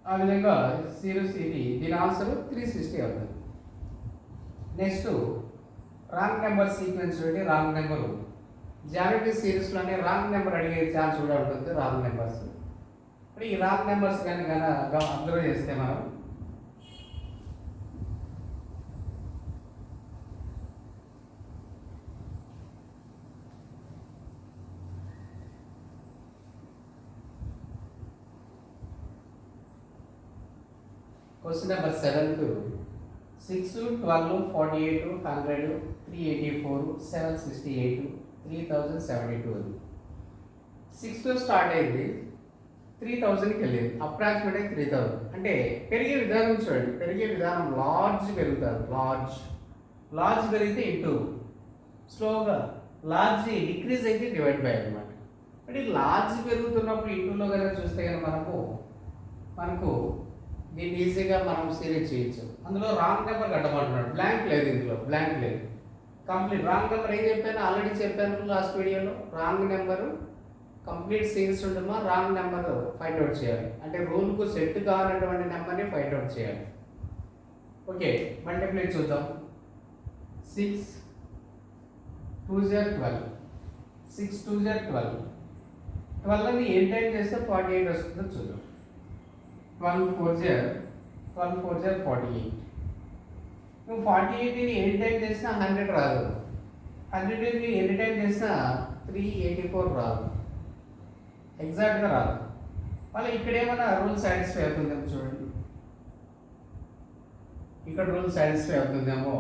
ఆ విధంగా సిరీస్ ఇది దీని ఆన్సర్ 360 అవుతుంది. నెక్స్ట్ రాంగ్ నెంబర్ సీక్వెన్స్ పెట్టి రాంగ్ నెంబర్ జామెట్రీ సిరీస్లోనే రాంగ్ నెంబర్ అడిగే ఛాన్స్ కూడా ఉంటుంది. రాంగ్ నెంబర్స్ ఇప్పుడు ఈ రాంగ్ నెంబర్స్ కానీ అబ్జర్వ్ చేస్తే మనం క్వశ్చన్ నెంబర్ 7 6, 12, 48, 100, 384, 768, 3072. 6తో స్టార్ట్ అయింది, 3000కి వెళ్ళింది. అప్రాక్సిమేట్గా 3000. అంటే పెరిగే విధానం చూడండి, పెరిగే విధానం లార్జ్ పెరుగుతారు. లార్జ్ పెరిగితే ఇంటూ, స్లోగా లార్జ్ డిక్రీజ్ అయితే డివైడ్ బై అనమాట. అంటే లార్జ్ పెరుగుతున్నప్పుడు ఇంటూలో కనుక చూస్తే కనుక మనకు దీన్ని ఈజీగా మనం సిరీస్ చేయొచ్చు. అందులో రాంగ్ నెంబర్ కట్టమంటున్నాడు. బ్లాంక్ లేదు, ఇందులో బ్లాంక్ లేదు. కంప్లీట్ రాంగ్ నెంబర్ ఏం చెప్పాను, ఆల్రెడీ చెప్పాను లాస్ట్ వీడియోలో. రాంగ్ నెంబరు కంప్లీట్ సిరీస్ ఉంటుందా, రాంగ్ నెంబర్ ఫైండ్ అవుట్ చేయాలి. అంటే రూల్కు సెట్ కానటువంటి నెంబర్ని ఫైండ్ అవుట్ చేయాలి. ఓకే, మల్టిప్లై చూద్దాం. 6 2 12, 6 2 12. 12ని ఏ టైం చేస్తే 48 వస్తుందో చూద్దాం. 12 4 48. నువ్వు 48ని ఎన్ని టైం చేసినా 100 రాదు. 100ని ఎన్ని టైం చేసినా 384 రాదు. ఎగ్జాక్ట్గా రాదు. మళ్ళీ ఇక్కడ ఏమైనా రూల్ సాటిస్ఫై అవుతుందేమో చూడండి. ఇక్కడ రూల్ సాటిస్ఫై అవుతుందేమో.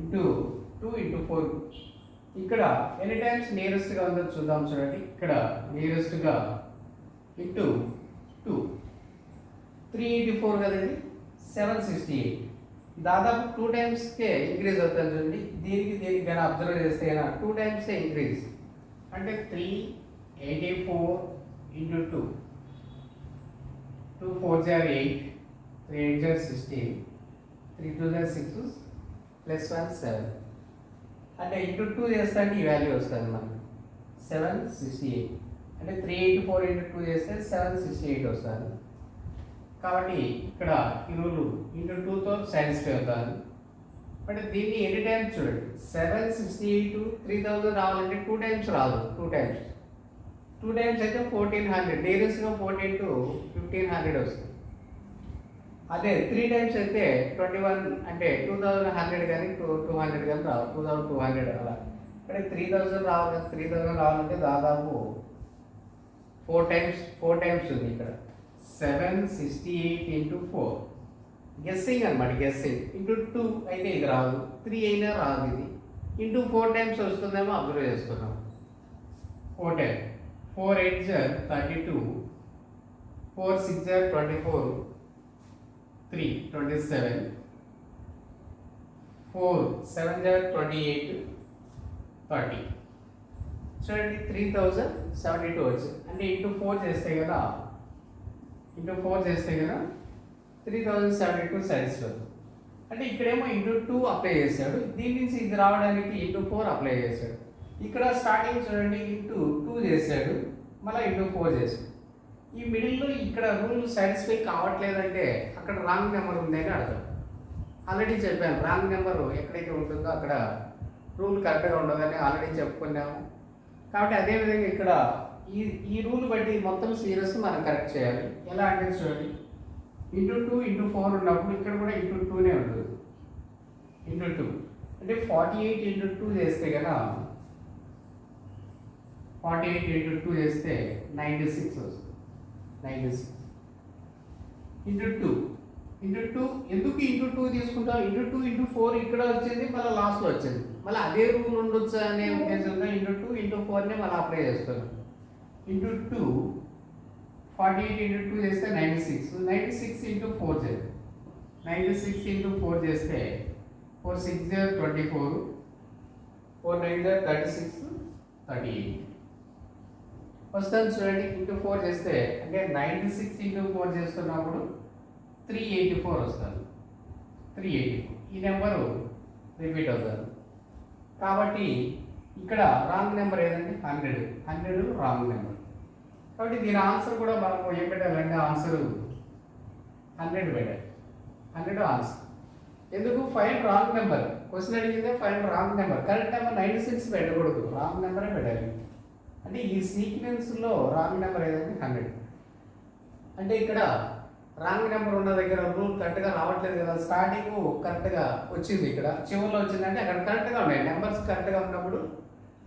Into 2 into 4. ఇక్కడ ఎన్ని టైమ్స్ నియరెస్ట్గా ఉందో చూద్దాం చూడండి. ఇక్కడ నియరెస్ట్గా ఇంటూ 2, 384 కదా, ఇది 768. దాదాపు 2 టైమ్స్కే ఇంక్రీజ్ అవుతుంది చూడండి. దీనికి కానీ అబ్జర్వ్ చేస్తే కన్నా 2 టైమ్సే ఇంక్రీజ్. అంటే 384 ఇంటూ 2, 2 4 8, 3 8 16, 3 2 6 ప్లస్ 1 7. అంటే ఇంటూ 2 చేస్తే ఈ వాల్యూ వస్తుంది మనకు 768. అంటే 384 ఇంటూ 2 చేస్తే 768 వస్తుంది. కాబట్టి ఇక్కడ ఈ రూలు ఇంటూ 2తో సాటిస్ఫై అవుతాను. అంటే దీన్ని ఎన్ని టైమ్స్ చూడండి, 768 3000 రావాలంటే 2 టైమ్స్ రాదు. 2 టైమ్స్ అయితే 1400. డైరెక్ట్గా 14 to 1500 వస్తుంది. అదే 3 టైమ్స్ అయితే 21, అంటే 2100 కానీ 200 కానీ రావు. 2200 అలా. అంటే 3000 రావాలంటే దాదాపు 4 టైమ్స్ ఉంది ఇక్కడ. 768 ఇంటూ 4 గెస్సింగ్ అనమాట. గెస్సింగ్ ఇంటూ 2 అయితే ఇది రాదు, 3 అయినా రాదు. ఇది ఇంటూ 4 టైమ్స్ వస్తుందేమో అబ్జర్వ్ చేసుకున్నాం. 4 టైమ్స్ 4 8 32, 4 6 24, 3 27, 4 7 28, 30. చూడండి 3072 వచ్చింది. అంటే ఇంటూ 4 చేస్తే కదా 3072 సాటిస్ఫై. అంటే ఇక్కడేమో ఇంటూ 2 అప్లై చేశాడు, దీని నుంచి ఇది రావడానికి ఇంటూ 4 అప్లై చేశాడు. ఇక్కడ స్టార్టింగ్ చూడండి ఇంటూ 2 చేశాడు, మళ్ళీ ఇంటూ 4 చేశాడు. ఈ మిడిల్లో ఇక్కడ రూల్ సాటిస్ఫై కావట్లేదంటే అక్కడ రాంగ్ నెంబర్ ఉందని అర్థం. ఆల్రెడీ చెప్పాను, రాంగ్ నెంబర్ ఎక్కడైతే ఉంటుందో అక్కడ రూల్ కరెక్ట్గా ఉండదని ఆల్రెడీ చెప్పుకున్నాము. కాబట్టి అదేవిధంగా ఇక్కడ ఈ రూల్ బట్టి మొత్తం సిరీస్ మనం కరెక్ట్ చేయాలి. ఎలా అంటే చూడండి, ఇంటూ 2 ఇంటూ 4 ఉన్నప్పుడు ఇక్కడ కూడా ఇంటూ 2నే ఉంటుంది. ఇంటూ 2 అంటే 48 ఇంటూ 2 చేస్తే కదా 48 ఇంటూ 2 చేస్తే 96 వస్తుంది. 96 ఇంటూ 2 ఇంటూ 2 ఎందుకు ఇంటూ 2 తీసుకుంటాం? ఇంటూ 2 ఇంటూ 4 ఇక్కడ వచ్చింది, మళ్ళీ లాస్ట్లో వచ్చింది, మళ్ళీ అదే రూల్ ఉండొచ్చు అనే ఉద్దేశంతో ఇంటూ 2 ఇంటూ 4ని మళ్ళీ అప్లై చేస్తున్నాం. ఇంటూ 2 48 ఇంటూ 2 చేస్తే 96, 96 ఇంటూ 4 చేయాలి. 96 ఇంటూ 4 చేస్తే 4 6 24, 4 9 36, 38 వస్తుంది చూడండి. ఇంటూ 4 చేస్తే అంటే 96 ఇంటూ 4 చేస్తున్నప్పుడు 384 వస్తుంది. 384 ఈ నెంబరు రిపీట్ అవుతుంది. కాబట్టి ఇక్కడ రాంగ్ నెంబర్ ఏదండి? 100 రాంగ్ నెంబర్. కాబట్టి దీని ఆన్సర్ కూడా మనము ఏం పెట్టాలంటే ఆన్సర్ 100 పెట్టాలి. 100 ఆన్సర్. ఎందుకు? Find wrong number. క్వశ్చన్ అడిగితే find wrong number. Correct number 96 పెట్టకూడదు, రాంగ్ నెంబరే పెట్టాలి. అంటే ఈ సీక్వెన్స్లో రాంగ్ నెంబర్ ఏదంటే 100. అంటే ఇక్కడ రాంగ్ నెంబర్ ఉన్న దగ్గర రూల్ కరెక్ట్గా రావట్లేదు కదా. స్టార్టింగ్ కరెక్ట్గా వచ్చింది, ఇక్కడ చివరిలో వచ్చిందంటే అక్కడ కరెక్ట్గా ఉన్నాయి. నెంబర్స్ కరెక్ట్గా ఉన్నప్పుడు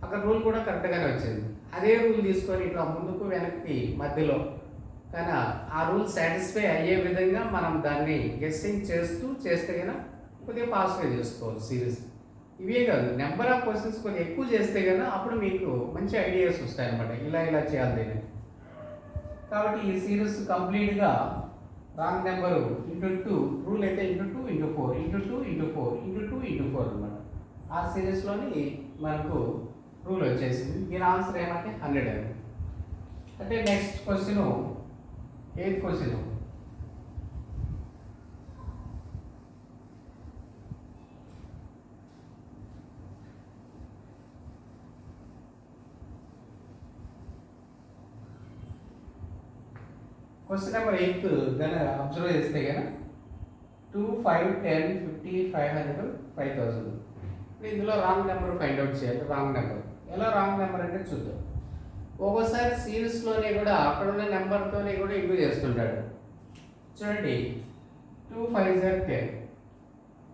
అక్కడ రూల్ కూడా కరెక్ట్గానే వచ్చింది. అదే రూల్ తీసుకొని ఇట్లా ముందుకు వెనక్కి మధ్యలో కానీ ఆ రూల్ సాటిస్ఫై అయ్యే విధంగా మనం దాన్ని గెస్సింగ్ చేస్తే కనుక కొద్దిగా ఫాస్ట్గా చేసుకోవాలి సిరీస్. ఇవే కాదు, నెంబర్ ఆఫ్ క్వశ్చన్స్ కొద్దిగా ఎక్కువ చేస్తే కనుక అప్పుడు మీకు మంచి ఐడియాస్ వస్తాయి అనమాట, ఇలా చేయాలి దీన్ని. కాబట్టి ఈ సిరీస్ కంప్లీట్గా రాంగ్ నెంబరు ఇంటూ 2 రూల్ అయితే into 2 into 4 into 2 into 4 into 2 into 4 అనమాట. ఆ సిరీస్లోని మనకు రూల్ వచ్చేసింది. దీని ఆన్సర్ ఏమంటే 100 అని. అంటే next question 8th question. Question number 8 దాన్ని అబ్జర్వ్ చేస్తే కనుక 2 5 10 50 500 5000. ఇందులో రాంగ్ నెంబర్ ఫైండ్ అవుట్ చేయాలి. రాంగ్ నెంబర్ ఎలా రాంగ్ నెంబర్ అంటే చూద్దాం. ఒక్కోసారి సిరీస్లోనే కూడా అక్కడ ఉన్న నెంబర్తోనే కూడా ఇంటూ చేస్తుంటాడు. చూడండి 2 5 10,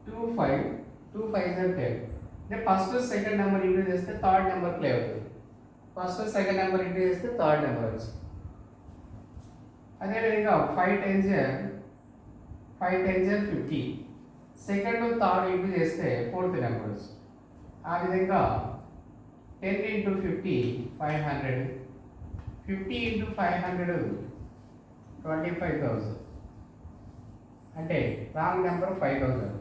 2 5 2 5 10. అంటే ఫస్ట్ సెకండ్ నెంబర్ ఇంటూ చేస్తే థర్డ్ నెంబర్ ప్లే అవుతుంది. ఫస్ట్ సెకండ్ నెంబర్ ఇంటూ చేస్తే థర్డ్ నెంబర్ వచ్చింది. అదేవిధంగా 5 10 50, సెకండ్ థర్డ్ ఇంటూ చేస్తే ఫోర్త్ నెంబర్ వచ్చింది. ఆ విధంగా 10 ఇంటూ 50 500, 50 ఇంటూ 500 25,000. అంటే రాంగ్ నెంబర్ 5,000.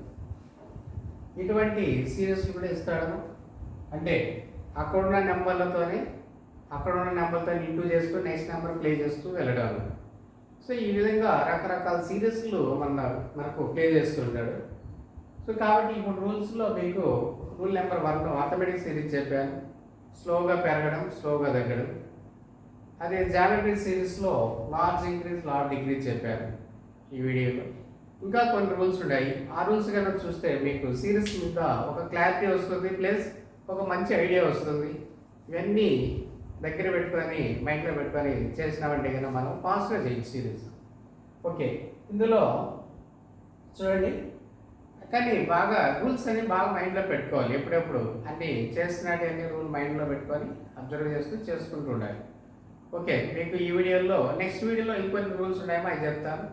ఇటువంటి సిరీస్ కూడా ఇస్తాడు. అంటే అక్కడున్న నెంబర్లతోనే అక్కడున్న నెంబర్తో ఇంటూ చేస్తూ నెక్స్ట్ నెంబర్ ప్లే చేస్తూ వెళ్ళడం. సో ఈ విధంగా రకరకాల సిరీస్లు మనకు ప్లే చేస్తుంటాడు. సో కాబట్టి ఇప్పుడు రూల్స్లో మీకు రూల్ నెంబర్ 1 ఆర్థమెటిక్ సిరీస్ చెప్పాను, స్లోగా పెరగడం స్లోగా తగ్గడం. అదే జామెట్రీ సిరీస్లో లార్జ్ ఇంక్రీజ్ లార్జ్ డిక్రీజ్ చెప్పాను ఈ వీడియోలో. ఇంకా కొన్ని రూల్స్ ఉన్నాయి. ఆ రూల్స్ కనుక చూస్తే మీకు సిరీస్ మీద ఒక క్లారిటీ వస్తుంది, ప్లస్ ఒక మంచి ఐడియా వస్తుంది. ఇవన్నీ దగ్గర పెట్టుకొని మైండ్లో పెట్టుకొని చేసినామంటే కనుక మనం ఫాస్ట్గా చేయొచ్చు సిరీస్. ఓకే, ఇందులో చూడండి కానీ బాగా రూల్స్ అన్ని బాగా మైండ్లో పెట్టుకోవాలి. ఎప్పుడెప్పుడు అన్నీ చేస్తున్నట్టు అన్ని రూల్ మైండ్లో పెట్టుకొని అబ్జర్వ్ చేసుకుంటూ ఉండాలి. ఓకే, మీకు ఈ వీడియోలో నెక్స్ట్ వీడియోలో ఇంకొన్ని రూల్స్ ఉన్నాయేమో అది చెప్తాను.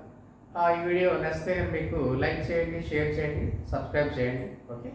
ఈ వీడియో నచ్చితే మీకు లైక్ చేయండి, షేర్ చేయండి, సబ్స్క్రైబ్ చేయండి. ఓకే.